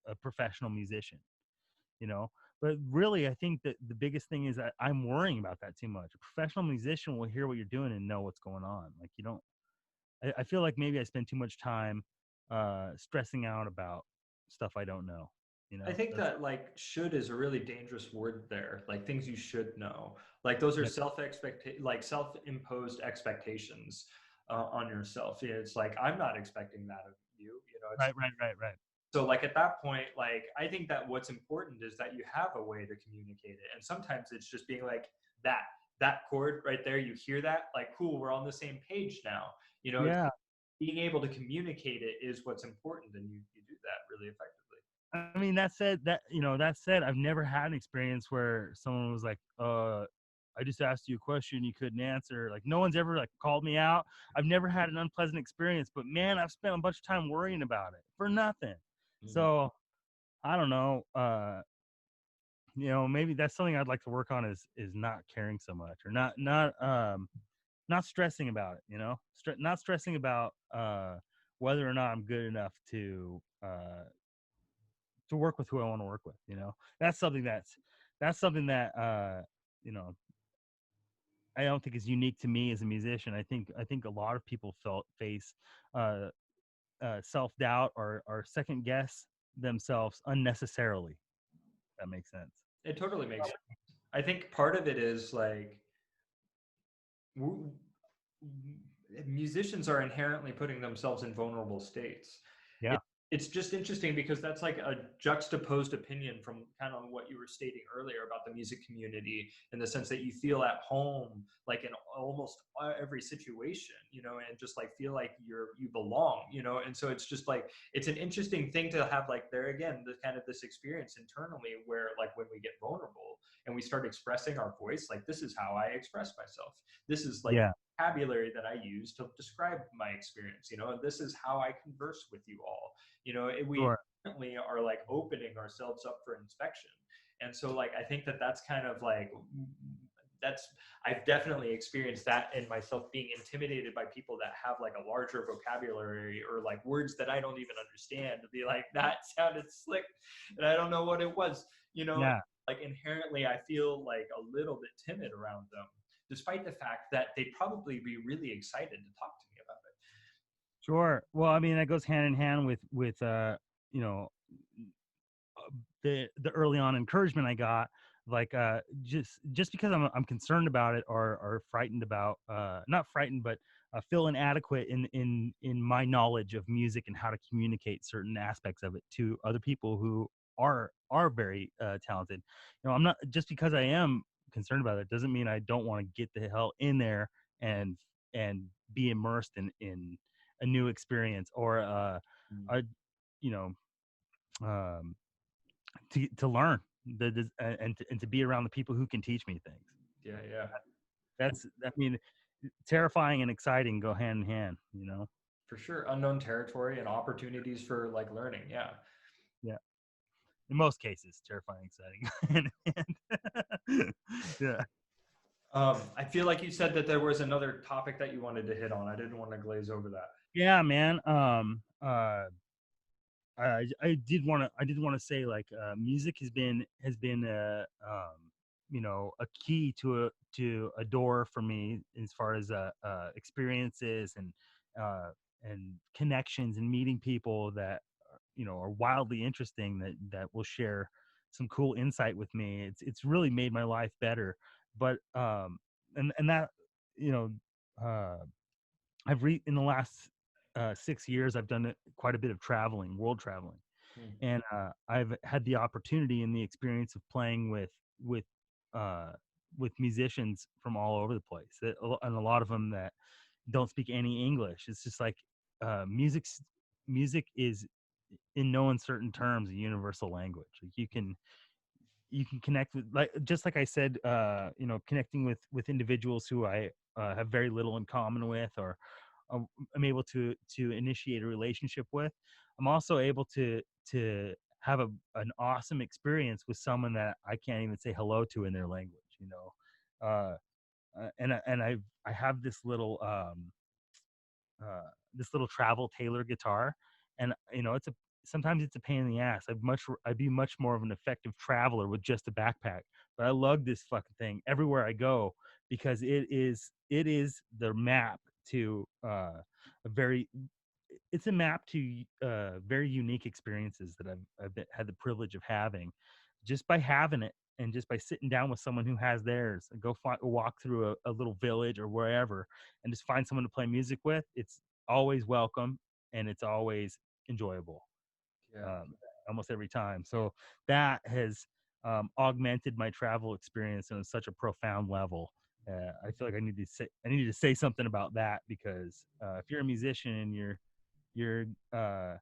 a professional musician, you know. But really, I think that the biggest thing is that I'm worrying about that too much. A professional musician will hear what you're doing and know what's going on. Like you don't. I feel like maybe I spend too much time stressing out about stuff I don't know. You I know, think that's that like should is a really dangerous word there. Like things you should know. Like those are yeah, self-imposed expectations on yourself. Yeah, it's like I'm not expecting that of you. You know, it's right, right, right, right. so like at that point, like I think that what's important is that you have a way to communicate it. And sometimes it's just being like that that chord right there. You hear that, like cool, we're on the same page now. You know, it's Yeah, being able to communicate it is what's important, and you do that really effectively. I mean, that said, I've never had an experience where someone was like, I just asked you a question you couldn't answer. Like, no one's ever like called me out. I've never had an unpleasant experience, but man, I've spent a bunch of time worrying about it for nothing. Mhm. So I don't know. Maybe that's something I'd like to work on is not caring so much or not stressing about it. Not stressing about whether or not I'm good enough to work with who I want to work with. That's something that you know I don't think is unique to me as a musician. I think a lot of people face uh, self doubt or second guess themselves unnecessarily. That makes sense. It totally makes sense. I think part of it is like w- musicians are inherently putting themselves in vulnerable states. It, Yeah, it's just interesting because that's like a juxtaposed opinion from kind of what you were stating earlier about the music community in the sense that you feel at home like in almost every situation, you know, and just like feel like you belong, you know. And so it's just like it's an interesting thing to have like there again the kind of this experience internally where like when we get vulnerable and we start expressing our voice, like this is how I express myself, this is like yeah, vocabulary that I use to describe my experience, you know, and this is how I converse with you all. You know, we sure, definitely are like opening ourselves up for inspection. And so like I think that that's kind of like that's I've definitely experienced that in myself being intimidated by people that have like a larger vocabulary or like words that I don't even understand to be like that sounded slick and I don't know what it was, you know, yeah. like inherently I feel like a little bit timid around them despite the fact that they'd probably be really excited to talk to me about it. Sure. Well, I mean, that goes hand in hand with you know, the early on encouragement I got, like just because I'm concerned about it or frightened about not frightened but feel inadequate in my knowledge of music and how to communicate certain aspects of it to other people who are very talented. I'm not just because I am concerned about it doesn't mean I don't want to get the hell in there and and be immersed in a new experience or Mm. a you know um to learn and to be around the people who can teach me things. Yeah, yeah, I mean, terrifying and exciting go hand in hand. for sure. Unknown territory and opportunities for like learning. Yeah. Yeah. In most cases, terrifying, exciting. And yeah. I feel like you said that there was another topic that you wanted to hit on. I didn't want to glaze over that. Yeah, man. I did want to say like music has been a key to a door for me as far as experiences and connections and meeting people that are wildly interesting that will share some cool insight with me. It's really made my life better. But and that you know uh in the last 6 years, I've done quite a bit of traveling, world traveling, Mm. and I've had the opportunity and the experience of playing with uh, with musicians from all over the place, and a lot of them that don't speak any English. It's just like music is in no uncertain terms a universal language. Like you can connect with, like, just like I said, connecting with individuals who I have very little in common with, or I'm able to initiate a relationship with. I'm also able to have an awesome experience with someone that I can't even say hello to in their language. Uh, I have this little travel Taylor guitar, and it's a sometimes it's a pain in the ass. I'd be much more of an effective traveler with just a backpack, but I lug this fucking thing everywhere I go because it is the map to a very it's a map to very unique experiences that had the privilege of having, just by having it, and just by sitting down with someone who has theirs, and walk through a little village or wherever, and just find someone to play music with. It's always welcome, and it's always enjoyable, Yeah. almost every time. So that has augmented my travel experience on such a profound level. I feel like I need to say something about that, because if you're a musician and you're uh,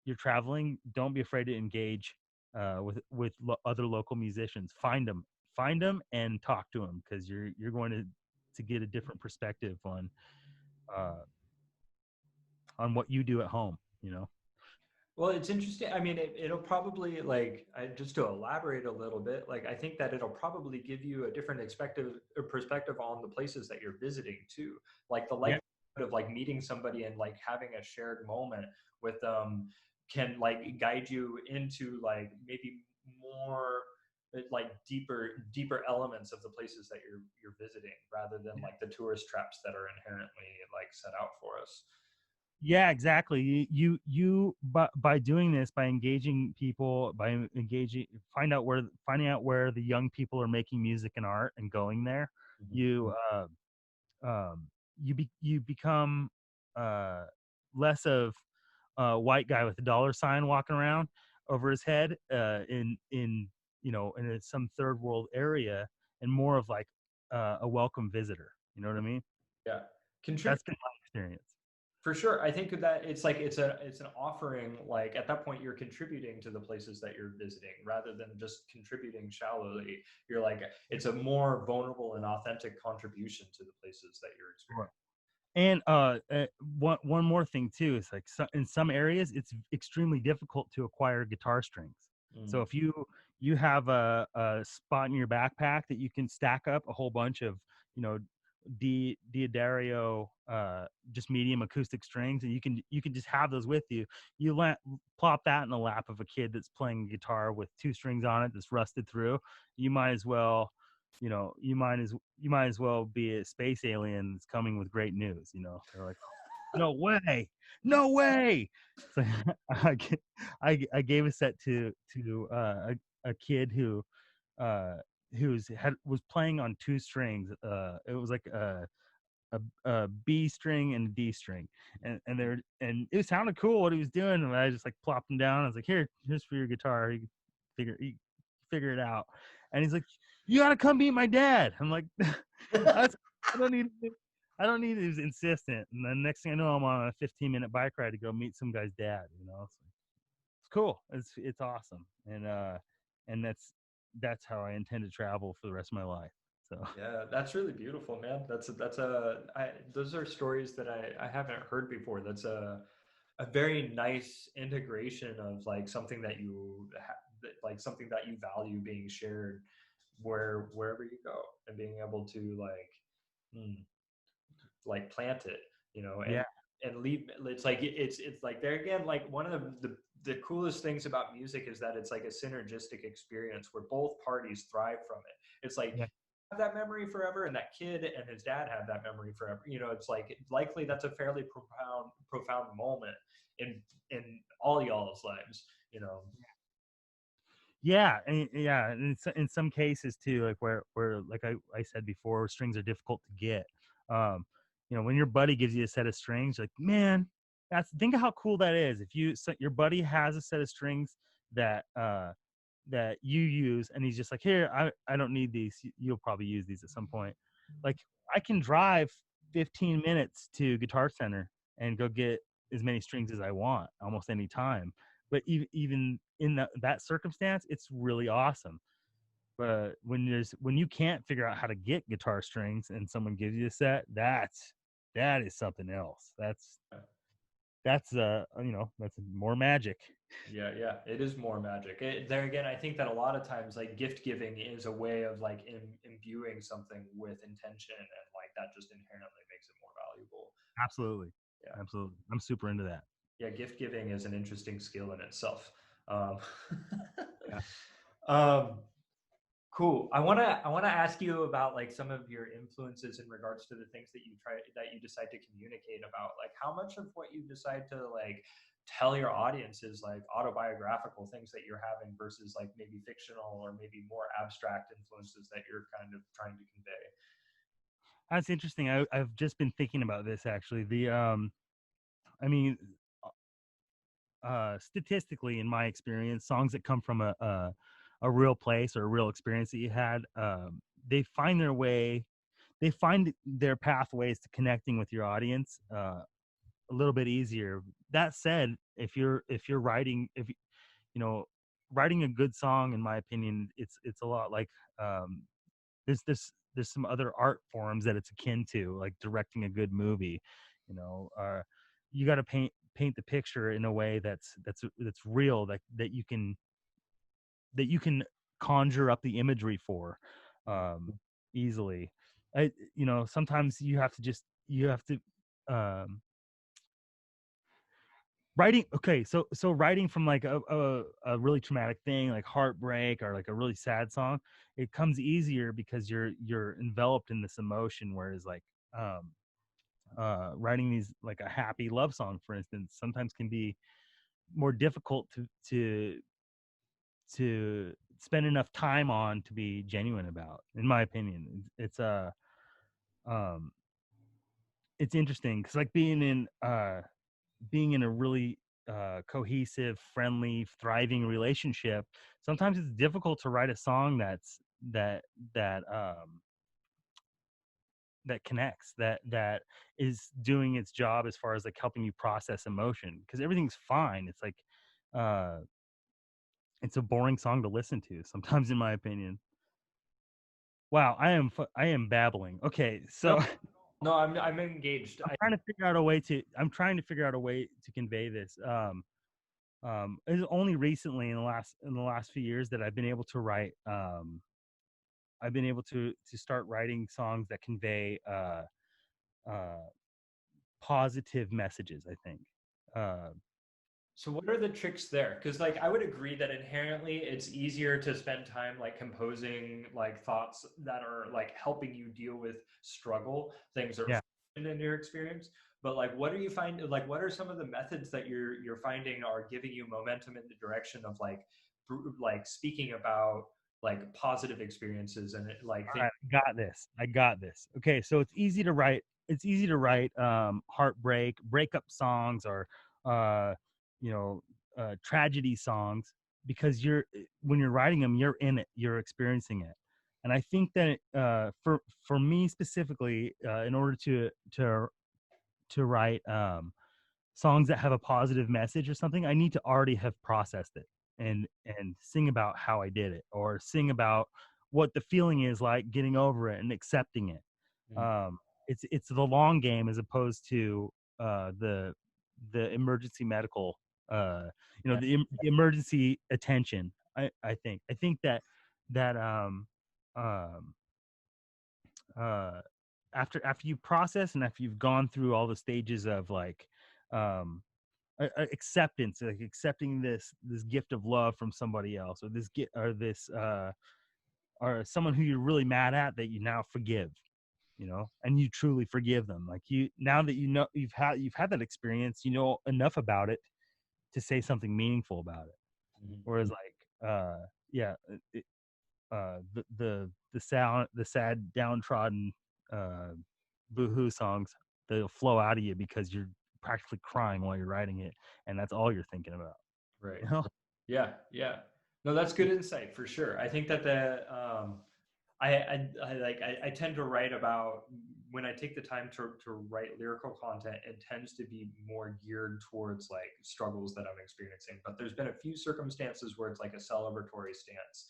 you're traveling, don't be afraid to engage other local musicians. Find them, and talk to them, because you're going to get a different perspective uh, on what you do at home. Well, it's interesting. I mean, it'll probably just to elaborate a little bit. Like, I think that it'll probably give you a different perspective on the places that you're visiting too. Like the Yeah, likelihood of like meeting somebody and like having a shared moment with them can like guide you into like maybe more like deeper elements of the places that you're visiting, rather than like the tourist traps that are inherently like set out for us. yeah, exactly. By doing this, by engaging people, finding out where the young people are making music and art and going there, Mhm. you um, you become uh, less of a white guy with a dollar sign walking around over his head in some third world area, and more of like a welcome visitor. You know what I mean? Yeah. Contribute. That's been my experience. For sure. I think that it's like it's an offering. Like at that point, you're contributing to the places that you're visiting rather than just contributing shallowly. You're like it's a more vulnerable and authentic contribution to the places that you're Right. experiencing. And one more thing too is, like, in some areas it's extremely difficult to acquire guitar strings. So Mm. if you have a spot in your backpack that you can stack up a whole bunch of, you know Diodario, just medium acoustic strings, and you can just have those with you. Plop that in the lap of a kid that's playing guitar with two strings on it that's rusted through. You might as well you might as well be a space alien that's coming with great news. They're like, no way, no way. So I gave a set to a kid uh was playing on two strings. It was like a B string and a D string, and it sounded cool what he was doing, and I just like plopped him down. I was like, here's for your guitar. You figure it out. And he's like, you gotta come meet my dad. I'm like, I don't need. I don't need. He was insistent, and then next thing I know, I'm on a 15-minute bike ride to go meet some guy's dad. It's cool. It's awesome, and that's how I intend to travel for the rest of my life. So Yeah, that's really beautiful, man. Those are stories that I haven't heard before. That's a very nice integration of like something that like something that you value being shared wherever you go, and being able to mm, like plant it, yeah, and leave. It's like it's like there again, like one of the coolest things about music is that it's like a synergistic experience where both parties thrive from it. It's like yeah. have that memory forever, and that kid and his dad have that memory forever. It's like likely that's a fairly profound moment in all y'all's lives. And in some cases too, like where like I said before, strings are difficult to get. Um, when your buddy gives you a set of strings, you're like, man, That's think of how cool that is. If you so your buddy has a set of strings that that you use, and he's just like, here, I don't need these. You'll probably use these at some point. Like I can drive 15 minutes to Guitar Center and go get as many strings as I want almost any time. But even in that circumstance, it's really awesome. But when you can't figure out how to get guitar strings and someone gives you a set, that is something else. That's that's more magic. Yeah, yeah, it is more magic. There again, I think that a lot of times, like gift giving is a way of like imbuing something with intention, and like that just inherently makes it more valuable. Absolutely. Yeah, Absolutely. I'm super into that. yeah, gift giving is an interesting skill in itself. Um, Yeah. um, cool. I wanna ask you about like some of your influences in regards to the things that you decide to communicate about. Like how much of what you decide to like tell your audience is like autobiographical things that you're having versus like maybe fictional or maybe more abstract influences that you're kind of trying to convey. That's interesting. I've just been thinking about this actually. I mean, statistically, in my experience, songs that come from a real place or a real experience that you had, they find their way, they find their pathways to connecting with your audience a little bit easier. That said, if you're writing, if you know, writing a good song, in my opinion, it's a lot like there's some other art forms that it's akin to, like directing a good movie. You know, you got to paint the picture in a way that's real, that you can conjure up the imagery for easily. Sometimes you have to um, writing. Okay, so writing from like a really traumatic thing like heartbreak or like a really sad song, it comes easier because you're enveloped in this emotion, whereas like um writing these like a happy love song, for instance, sometimes can be more difficult to spend enough time on to be genuine about, in my opinion. Um it's interesting because like being in a really cohesive, friendly, thriving relationship, sometimes it's difficult to write a song that that um, that connects, that is doing its job as far as like helping you process emotion, because everything's fine. It's like uh, it's a boring song to listen to sometimes, in my opinion. Wow, I am babbling. Okay, No, so no, I'm engaged. I'm trying to figure out a way to convey this. It's only recently in the last few years that I've been able to write. I've been able to start writing songs that convey uh, positive messages, I think. Uh, So what are the tricks there? Because like I would agree that inherently it's easier to spend time like composing like thoughts that are like helping you deal with struggle, things are yeah, in your experience. But like what are you finding like what are some of the methods that you're finding are giving you momentum in the direction of like like speaking about like positive experiences and like all things. right, got this. I got this. Okay, so it's easy to write. It's easy to write heartbreak, breakup songs, or uh, you know, tragedy songs, because when you're writing them, you're in it, you're experiencing it. And I think that for me specifically, in order to write songs that have a positive message or something, I need to already have processed it and sing about how I did it, or sing about what the feeling is like getting over it and accepting it. Mm, Um, it's the long game as opposed to the emergency medical, yeah. the emergency attention. I think that um, uh, after you process and after you've gone through all the stages of like um, acceptance, like accepting this gift of love from somebody else, or this or someone who you're really mad at, that you now forgive, and you truly forgive them. Like, you now that you've had that experience, you know enough about it to say something meaningful about it. Mhm. Whereas like yeah, the sad downtrodden uh boohoo songs, they'll flow out of you because you're practically crying while you're writing it, and that's all you're thinking about. Right. You know? Yeah. Yeah. No, that's good insight for sure. I think that I tend to write about, when I take the time to write lyrical content, it tends to be more geared towards like struggles that I'm experiencing. But there's been a few circumstances where it's like a celebratory stance.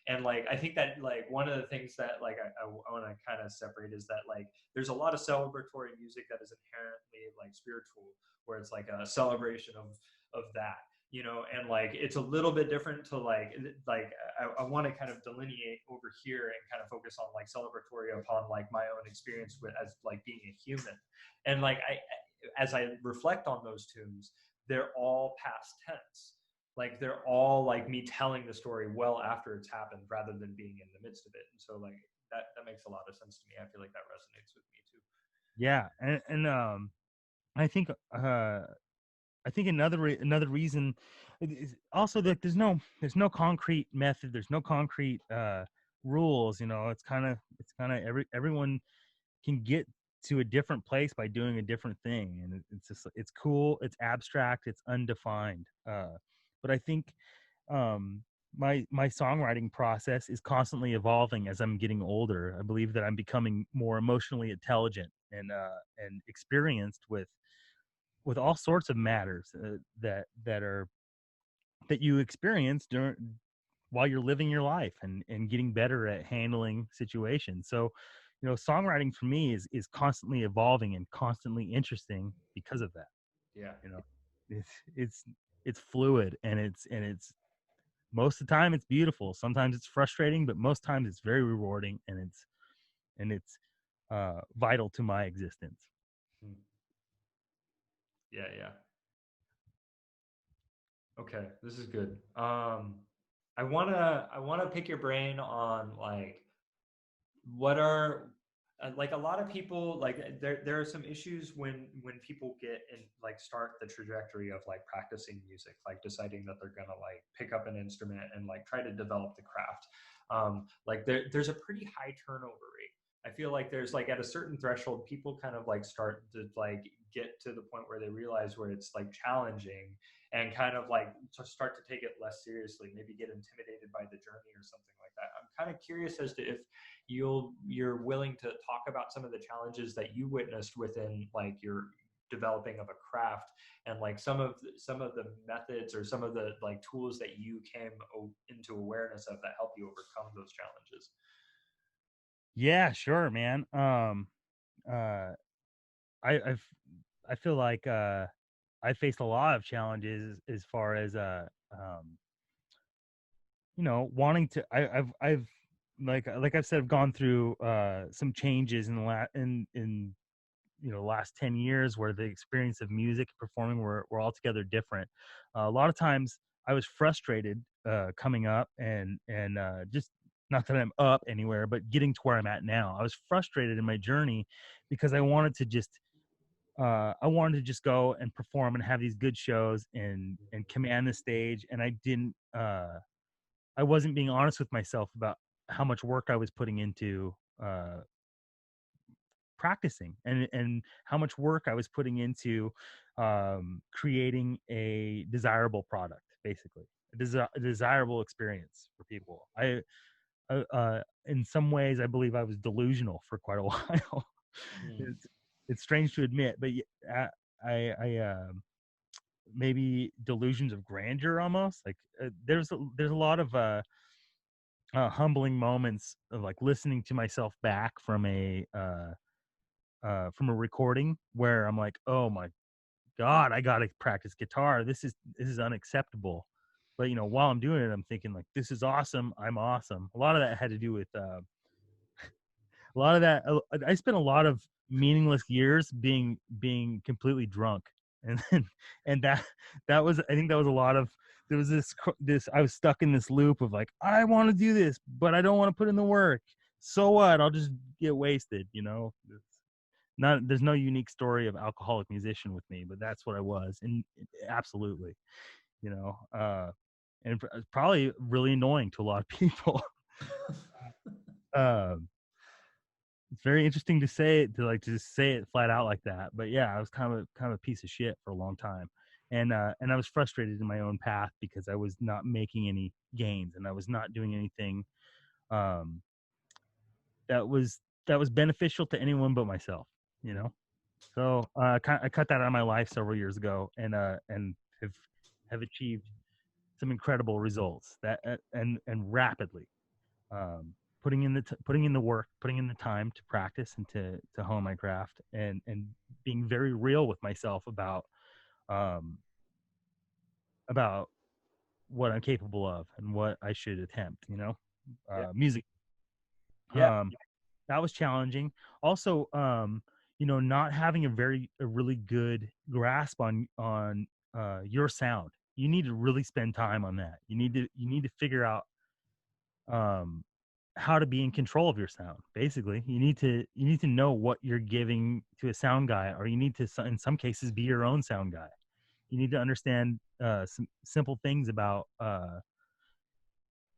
And like I think that like one of the things that like I want to kind of separate is that like there's a lot of celebratory music that is inherently like spiritual, where it's like a celebration of that, you know. And like it's a little bit different to like I want to kind of delineate over here and kind of focus on like celebratory upon like my own experience with as like being a human. And like as I reflect on those tunes, they're all past tense. Like they're all like me telling the story well after it's happened rather than being in the midst of it. And so like that makes a lot of sense to me. I feel like that resonates with me too. Yeah, and I think I think another reason is also that there's no concrete method, there's no concrete rules. You know, it's kind of everyone can get to a different place by doing a different thing, and it's just it's cool, it's abstract, it's undefined. But I think um my songwriting process is constantly evolving as I'm getting older. I believe that I'm becoming more emotionally intelligent and experienced with all sorts of matters that you experience during while you're living your life and getting better at handling situations. So, you know, songwriting for me is constantly evolving and constantly interesting because of that. Yeah. You know, it's it's it's fluid and it's most of the time it's beautiful. Sometimes it's frustrating, but most times it's very rewarding and it's vital to my existence. Hmm. Yeah. Yeah. Okay, this is good. I wanna pick your brain on like what are like a lot of people like there are some issues when people get and like start the trajectory of like practicing music, like deciding that they're gonna like pick up an instrument and like try to develop the craft. Like there's a pretty high turnover rate. I feel like there's like at a certain threshold people kind of like start to like get to the point where they realize where it's like challenging and kind of like to start to take it less seriously, maybe get intimidated by the journey or something like that. I'm kind of curious as to if you're willing to talk about some of the challenges that you witnessed within like your developing of a craft, and like some of the methods or some of the like tools that you came into awareness of that help you overcome those challenges. Yeah, sure, man. Uh, I've I feel like I faced a lot of challenges as far as you know, wanting to. I've like I've said, I've gone through some changes in the in you know last 10 years where the experience of music and performing were altogether different. A lot of times I was frustrated coming up and just not that I'm up anywhere, but getting to where I'm at now. I was frustrated in my journey because I wanted to just go and perform and have these good shows and command the stage, and I wasn't being honest with myself about how much work I was putting into practicing and how much work I was putting into creating a desirable product, basically a desirable experience for people. In some ways, I believe I was delusional for quite a while. Hmm. it's, it's strange to admit, but I maybe delusions of grandeur almost. Like there's a lot of humbling moments of like listening to myself back from a recording where I'm like, oh my god, I gotta practice guitar. This is unacceptable. But you know, while I'm doing it, I'm thinking like, this is awesome. I'm awesome. A lot of that had to do with a lot of that. I spent a lot of meaningless years being completely drunk, and then and that was I think that was a lot of there was this I was stuck in this loop of like I want to do this, but I don't want to put in the work. So what? I'll just get wasted. You know, not there's no unique story of alcoholic musician with me, but that's what I was, and absolutely, you know, it's probably really annoying to a lot of people. um it's very interesting to say it, to like to just say it flat out like that. But yeah, I was kind of a piece of shit for a long time, and I was frustrated in my own path because I was not making any gains and I was not doing anything um, that was that was beneficial to anyone but myself. You know, so I cut that out of my life several years ago, and have achieved some incredible results that and rapidly. um, putting in the work, putting in the time to practice and to hone my craft, and being very real with myself um, about what I'm capable of and what I should attempt. You know, Yeah. music. Yeah. Um, that was challenging. Also, not having a really good grasp on your sound. You need to really spend time on that. You need to figure out um how to be in control of your sound. Basically, you need to know what you're giving to a sound guy, or you need to in some cases be your own sound guy. You need to understand some simple things about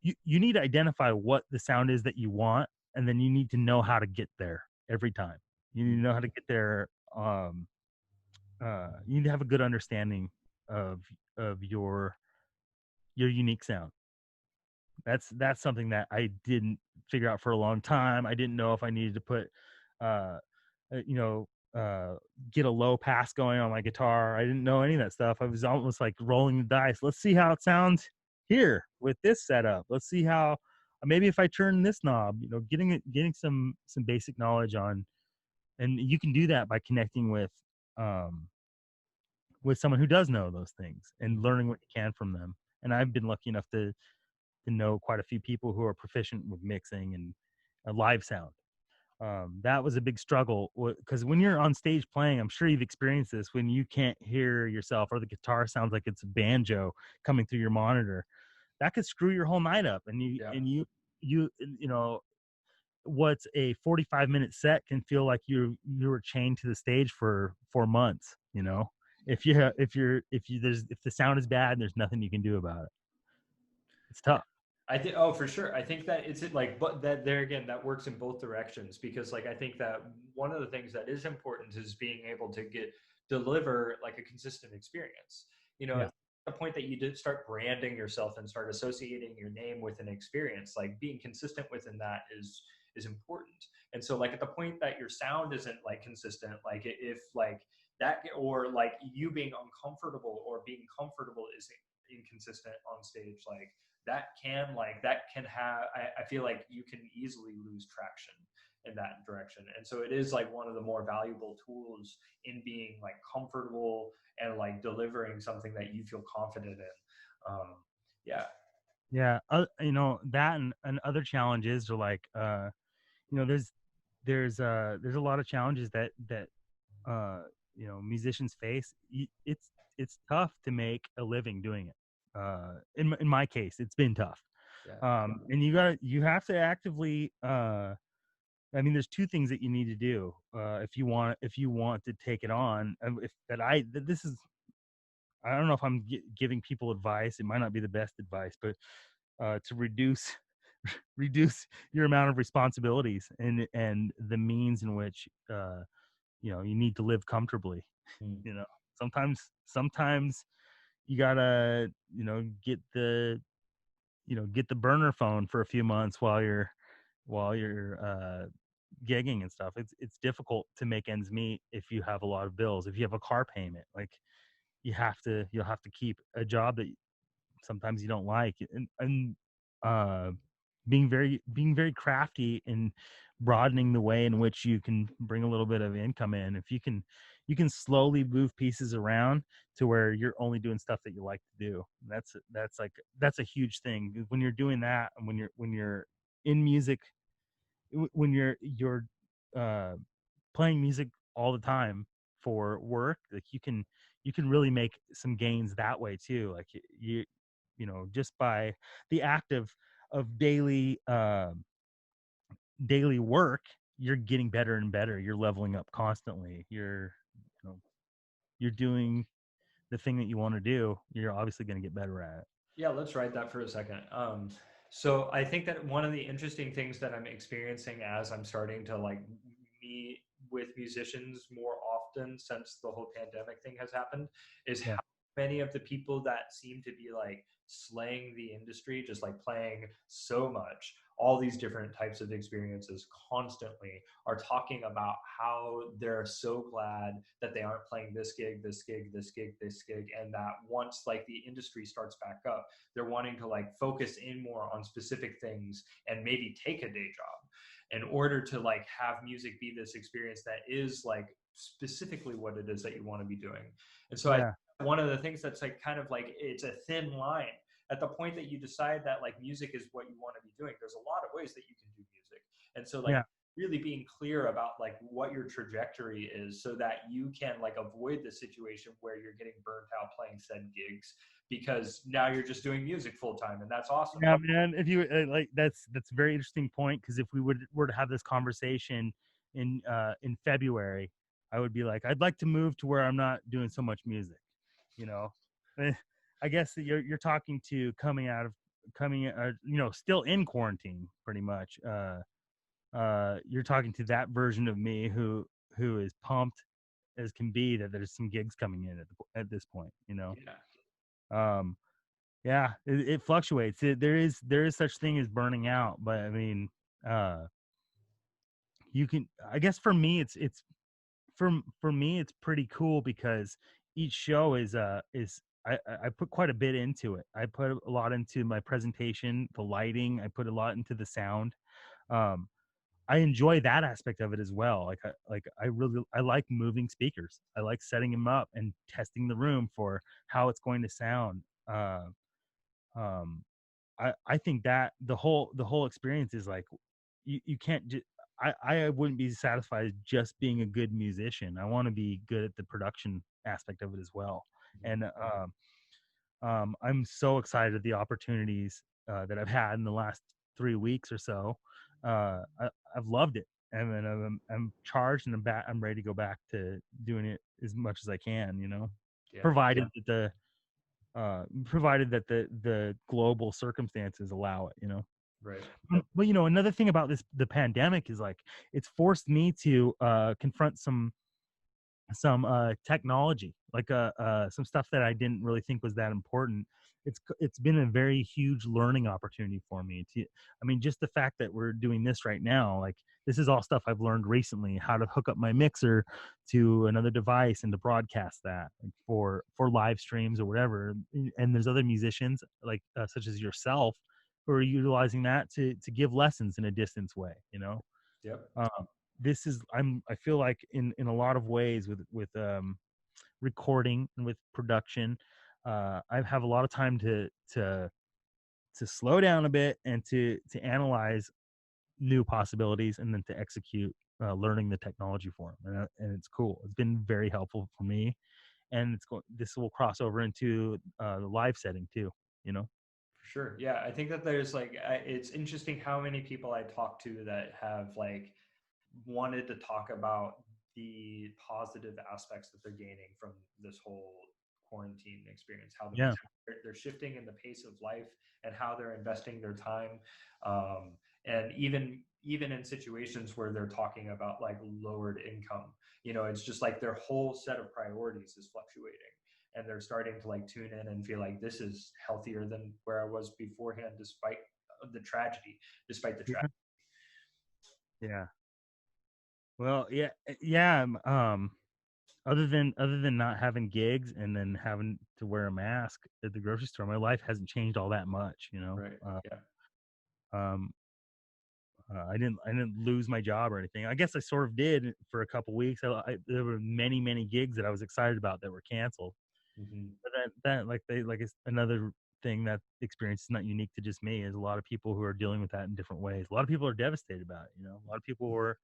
you need to identify what the sound is that you want, and then you need to know how to get there every time. You need to know how to get there. You need to have a good understanding of your unique sound. That's something that I didn't figure out for a long time. I didn't know if I needed to put, uh, you know, uh, get a low pass going on my guitar. I didn't know any of that stuff. I was almost like rolling the dice. Let's see how it sounds here with this setup. Let's see how maybe if I turn this knob. Getting some basic knowledge on, and you can do that by connecting um, with someone who does know those things and learning what you can from them. And I've been lucky enough to know quite a few people who are proficient with mixing and live sound. That was a big struggle because when you're on stage playing, I'm sure you've experienced this when you can't hear yourself or the guitar sounds like it's a banjo coming through your monitor. That could screw your whole night up, and Yeah. you know what's a 45-minute set can feel like you were chained to the stage for 4 months. If the sound is bad, there's nothing you can do about it. It's tough. I think, oh, for sure. I think that it's like, but that there again, that works in both directions because, like, I think that one of the things that is important is being able to deliver like a consistent experience. Yeah. At the point that you did start branding yourself and start associating your name with an experience, like being consistent within that is important. And so, like, at the point that your sound isn't like consistent, like if like that, or like you being uncomfortable or being comfortable is inconsistent on stage, that can have, I feel like you can easily lose traction in that direction. And so it is like one of the more valuable tools in being like comfortable and like delivering something that you feel confident in. Yeah. Yeah, that and other challenges are like, you know, there's a lot of challenges that uh, musicians face. It's tough to make a living doing it. In my case, it's been tough. Yeah. And you have to actively. I mean, there's two things that you need to do if you want to take it on. If that I th- This is I don't know if I'm giving people advice. It might not be the best advice, but to reduce your amount of responsibilities and the means in which you need to live comfortably. Mm. you know sometimes you gotta get the burner phone for a few months while you're gigging and stuff. It's difficult to make ends meet if you have a lot of bills, if you have a car payment. Like, you'll have to keep a job that sometimes you don't like, and uh being very crafty in broadening the way in which you can bring a little bit of income in. If you can slowly move pieces around to where you're only doing stuff that you like to do. That's a huge thing when you're doing that, and when you're in music, when you're uh playing music all the time for work. Like, you can really make some gains that way too. Like, just by the act of daily work, you're getting better and better. You're leveling up constantly. You know you're doing the thing that you want to do. You're obviously going to get better at it. Yeah, let's write that for a second. So I think that one of the interesting things that I'm experiencing as I'm starting to like me with musicians more often since the whole pandemic thing has happened is Yeah. how many of the people that seem to be like slaying the industry, just like playing so much, all these different types of experiences constantly, are talking about how they're so glad that they aren't playing this gig, this gig, this gig, this gig, and that once like the industry starts back up, they're wanting to like focus in more on specific things and maybe take a day job in order to like have music be this experience that is like specifically what it is that you want to be doing. And so I Yeah. one of the things that's like kind of like it's a thin line at the point that you decide that like music is what you want to be doing. There's a lot of ways that you can do music. And so like Yeah. really being clear about like what your trajectory is so that you can like avoid the situation where you're getting burnt out playing said gigs because now you're just doing music full time, and that's awesome. Yeah, man. If you like, that's a very interesting point, because if we were to have this conversation in February, I would be like, I'd like to move to where I'm not doing so much music. You know, Eh, I guess that you're talking to still in quarantine, pretty much. You're talking to that version of me who is pumped as can be that there's some gigs coming in at this point. Yeah. Um, yeah, it fluctuates. There is such thing as burning out, but I mean, uh, you can. I guess for me, for me, it's pretty cool because each show is I put quite a bit into it. I put a lot into my presentation, the lighting. I put a lot into the sound. Um, I enjoy that aspect of it as well. I like moving speakers. I like setting them up and testing the room for how it's going to sound. Um, I think that the whole experience is like you can't just I wouldn't be satisfied just being a good musician. I want to be good at the production aspect of it as well. And I'm so excited at the opportunities that I've had in the last 3 weeks or so. I've loved it, and then I'm charged and I'm ready to go back to doing it as much as I can. Yeah. Provided that the global circumstances allow it. Right. But another thing about the pandemic is like it's forced me to confront some technology, like some stuff that I didn't really think was that important. It's been a very huge learning opportunity for me. I mean, just the fact that we're doing this right now, like this is all stuff I've learned recently, how to hook up my mixer to another device and to broadcast that, like, for live streams or whatever. And there's other musicians like such as yourself who are utilizing that to give lessons in a distance way. Yep. Um, I feel like in a lot of ways with recording and with production, I have a lot of time to slow down a bit and to analyze new possibilities and then to execute, learning the technology for them, and it's cool. It's been very helpful for me, and this will cross over into the live setting too. You know. For sure. Yeah. I think that there's like, it's interesting how many people I talk to that have like wanted to talk about the positive aspects that they're gaining from this whole quarantine experience, how Yeah. they're shifting in the pace of life and how they're investing their time. And even in situations where they're talking about like lowered income, it's just like their whole set of priorities is fluctuating, and they're starting to like tune in and feel like this is healthier than where I was beforehand, despite the tragedy, despite the tragedy. Yeah. Yeah. Well, yeah, yeah. Other than not having gigs and then having to wear a mask at the grocery store, my life hasn't changed all that much. Right. Yeah. Um, I didn't lose my job or anything. I guess I sort of did for a couple weeks. There were many gigs that I was excited about that were canceled. Hmm. But that like it's another thing. That experience is not unique to just me. There's a lot of people who are dealing with that in different ways. A lot of people are devastated about it. A lot of people were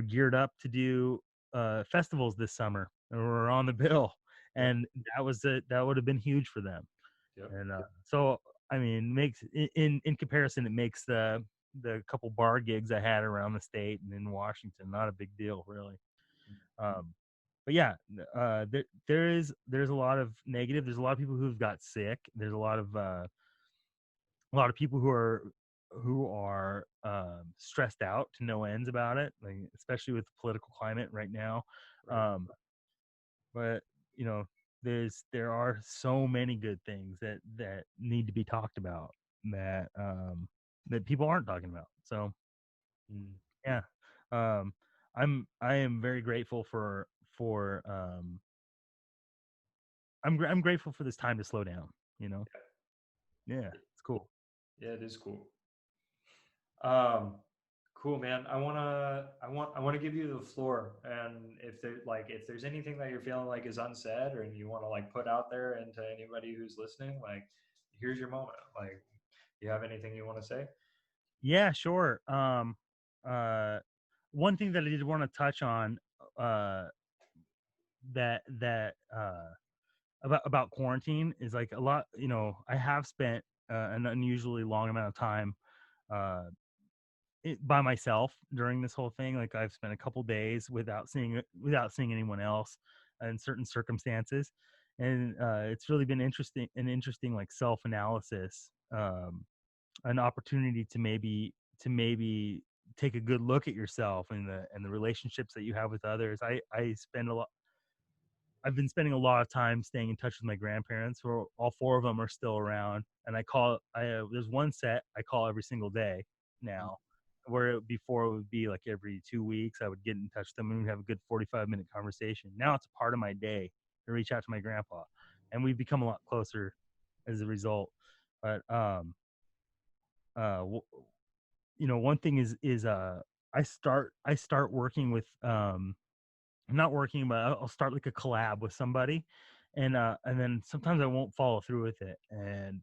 geared up to do festivals this summer and were on the bill, Yep. and that would have been huge for them. Yep. And so I mean, makes in comparison, it makes the couple bar gigs I had around the state and in Washington not a big deal really. Um, but yeah, there's a lot of negative. There's a lot of people who've got sick. There's a lot of people who are stressed out to no ends about it, like especially with the political climate right now. Right. Um, but you know, there are so many good things that need to be talked about that that people aren't talking about. So Mm. yeah, um, I am very grateful for I'm grateful for this time to slow down. You know, yeah, it's cool. Yeah, it is cool. Um, cool, man. I want to give you the floor, and if there's anything that you're feeling like is unsaid, or you want to like put out there into anybody who's listening, like here's your moment. Like, you have anything you want to say? Yeah, sure. Uh, One thing that I did want to touch on, uh, that about quarantine is like a lot. You know, I have spent an unusually long amount of time uh, by myself during this whole thing. Like I've spent a couple days without seeing anyone else in certain circumstances, and it's really been interesting like self analysis. An opportunity to maybe take a good look at yourself and the relationships that you have with others. I've been spending a lot of time staying in touch with my grandparents, who all four of them are still around, and there's one set I call every single day now, where before it would be like every 2 weeks I would get in touch with them and we'd have a good 45-minute conversation. Now it's a part of my day to reach out to my grandpa, and we've become a lot closer as a result. But uh, one thing is I start working with not working, but I'll start like a collab with somebody, and then sometimes I won't follow through with it, and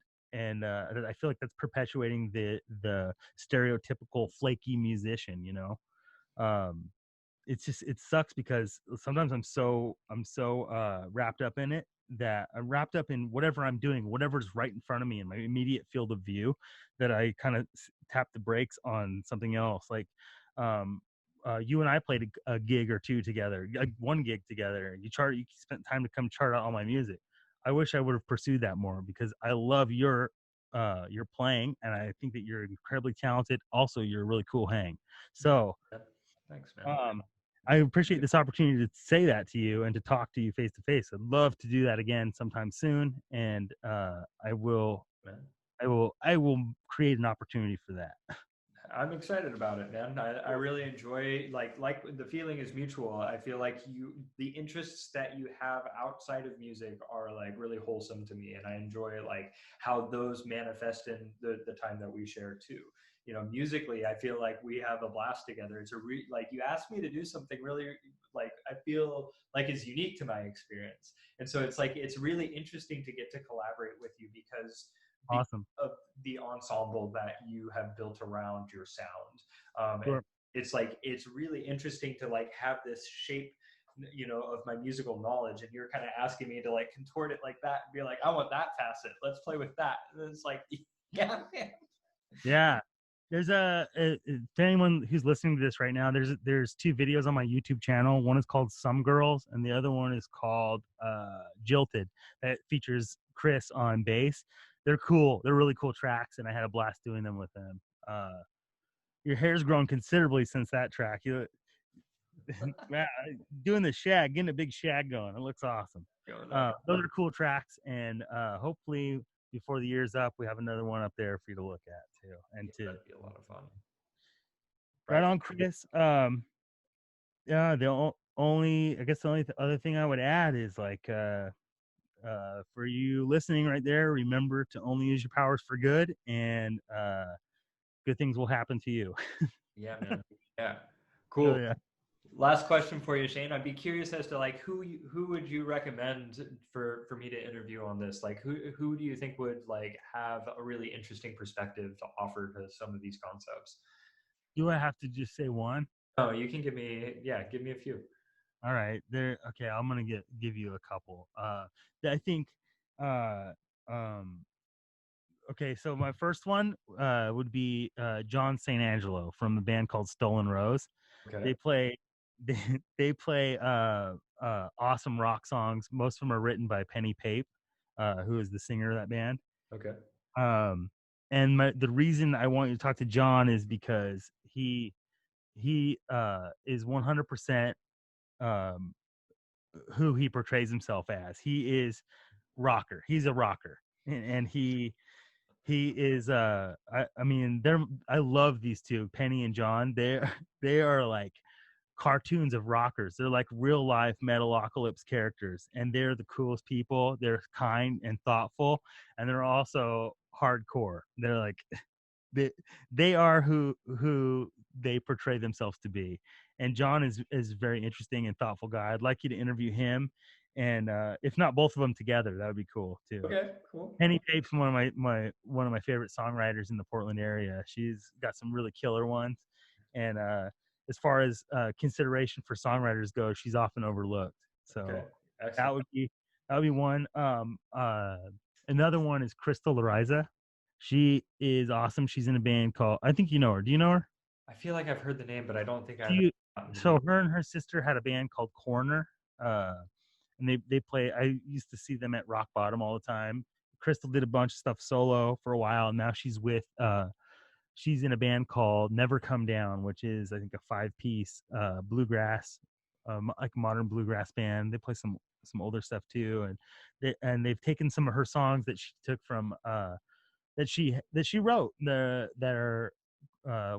I feel like that's perpetuating the stereotypical flaky musician, you know. Um, it's just it sucks because sometimes I'm so wrapped up in it that I'm wrapped up in whatever I'm doing, whatever's right in front of me in my immediate field of view, that I kind of tap the brakes on something else. Like, you and I played a gig or two together, one gig together. You spent time to come chart out all my music. I wish I would have pursued that more because I love your playing, and I think that you're incredibly talented. Also, you're a really cool hang. So Yeah. Thanks, man. um, I appreciate this opportunity to say that to you and to talk to you face to face. I'd love to do that again sometime soon, and Man. I will create an opportunity for that. I'm excited about it, man. I Cool. really enjoy like the feeling is mutual. I feel like the interests that you have outside of music are like really wholesome to me, and I enjoy like how those manifest in the time that we share too. You know, musically, I feel like we have a blast together. Like you asked me to do something really like I feel like is unique to my experience, and so it's like it's really interesting to get to collaborate with you because Awesome. of the ensemble that you have built around your sound. And Sure. it's like it's really interesting to like have this shape, you know, of my musical knowledge, and you're kind of asking me to like contort it like that and be like, I want that facet, let's play with that. And it's like yeah, man. Yeah. There's to anyone who's listening to this right now, there's two videos on my YouTube channel. One is called Some Girls, and the other one is called Jilted. That features Chris on bass. They're cool. They're really cool tracks, and I had a blast doing them with them. Your hair's grown considerably since that track. You man, doing the shag, getting a big shag going. It looks awesome. Going up. Those are cool tracks, and hopefully before the year's up, we have another one up there for you to look at too. And Yeah, to that'd be a lot of fun. right Friesen. on, Chris. Yeah, only I guess the only other thing I would add is like for you listening right there, remember to only use your powers for good, and good things will happen to you. Yeah, man. Yeah, Oh cool. yeah. Last question for you, Shane. I'd be curious as to like who would you recommend for me to interview on this? Like who do you think would like have a really interesting perspective to offer to some of these concepts? Do I have to just say one? Oh, you can give me a few. All right, there. Okay, I'm gonna give you a couple. I think. Uh, um, okay, so my first one would be John St. Angelo from the band called Stolen Rose. Okay. They play they, they play awesome rock songs. Most of them are written by Penny Pape, who is the singer of that band. Okay. Um, and the reason I want you to talk to John is because he is 100% um who he portrays himself as. He is rocker. He's a rocker, and he is I mean they're I love these two, Penny and John. They are like cartoons of rockers. They're like real life Metalocalypse characters, and they're the coolest people. They're kind and thoughtful, and they're also hardcore. They're like they they are who they portray themselves to be. And John is a very interesting and thoughtful guy. I'd like you to interview him, and if not both of them together, that would be cool too. Okay, cool. Penny Tape's one of my favorite songwriters in the Portland area. She's got some really killer ones, and as far as consideration for songwriters go, she's often overlooked. Okay, So that excellent. would be that would be one. Another one is Crystal Lariza. She is awesome. She's in a band called, I think you know her. Do you know her? I feel like I've heard the name, but I don't think Do I've you? gotten to So meet. her and her sister had a band called Corner, uh, and they play. I used to see them at Rock Bottom all the time. Crystal did a bunch of stuff solo for a while, and now she's in a band called Never Come Down, which is I think a 5-piece bluegrass, like modern bluegrass band. They play some older stuff too, and they've taken some of her songs that she took from that she wrote that are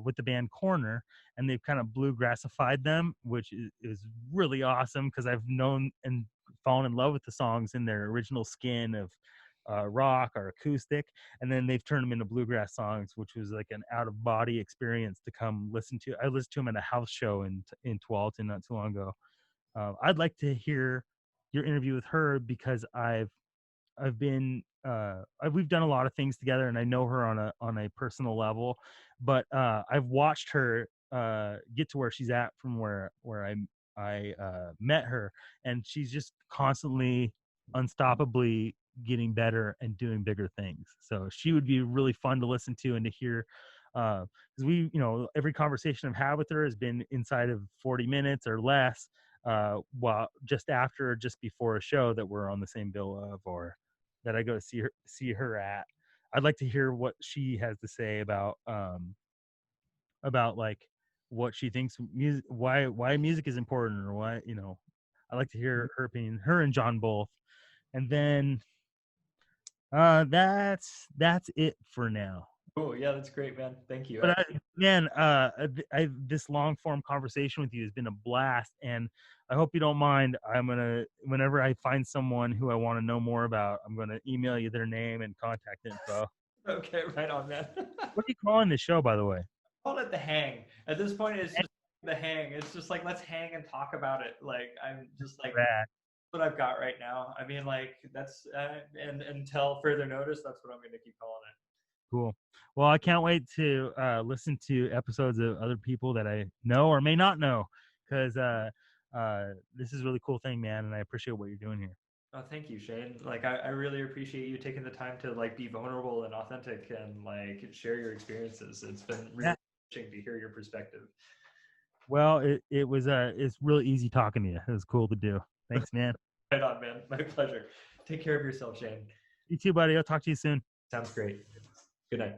with the band Corner, and they've kind of bluegrassified them, which is really awesome because I've known and fallen in love with the songs in their original skin of rock or acoustic, and then they've turned them into bluegrass songs, which was like an out of body experience to come listen to. I listened to them at a house show in Tualatin not too long ago. I'd like to hear your interview with her because I've been we've done a lot of things together, and I know her on a personal level, but I've watched her get to where she's at from where I met her, and she's just constantly, unstoppably getting better and doing bigger things. So she would be really fun to listen to and to hear. Because every conversation I've had with her has been inside of 40 minutes or less, while just after or just before a show that we're on the same bill of, or that I go to see her at. I'd like to hear what she has to say about like what she thinks music, why music is important, or why I like to hear her opinion, her and John both. And then that's it for now. Cool. Yeah, that's great, man. Thank you. But this long form conversation with you has been a blast, and I hope you don't mind. I'm gonna, whenever I find someone who I want to know more about, I'm gonna email you their name and contact info. Okay, right on, man. What are you calling this show, by the way? Call it the hang. At this point, it's just the hang. It's just like let's hang and talk about it. Like I'm just like Rad. what I've got right now. I mean, like that's and until further notice, that's what I'm going to keep calling it. Cool. Well, I can't wait to listen to episodes of other people that I know or may not know, because this is a really cool thing, man, and I appreciate what you're doing here. Oh, thank you, Shane. Like I really appreciate you taking the time to like be vulnerable and authentic and like share your experiences. It's been really Yeah. interesting to hear your perspective. Well, it's really easy talking to you. It was cool to do. Thanks, man. Right on, man. My pleasure. Take care of yourself, Shane. You too, buddy. I'll talk to you soon. Sounds great. Good night.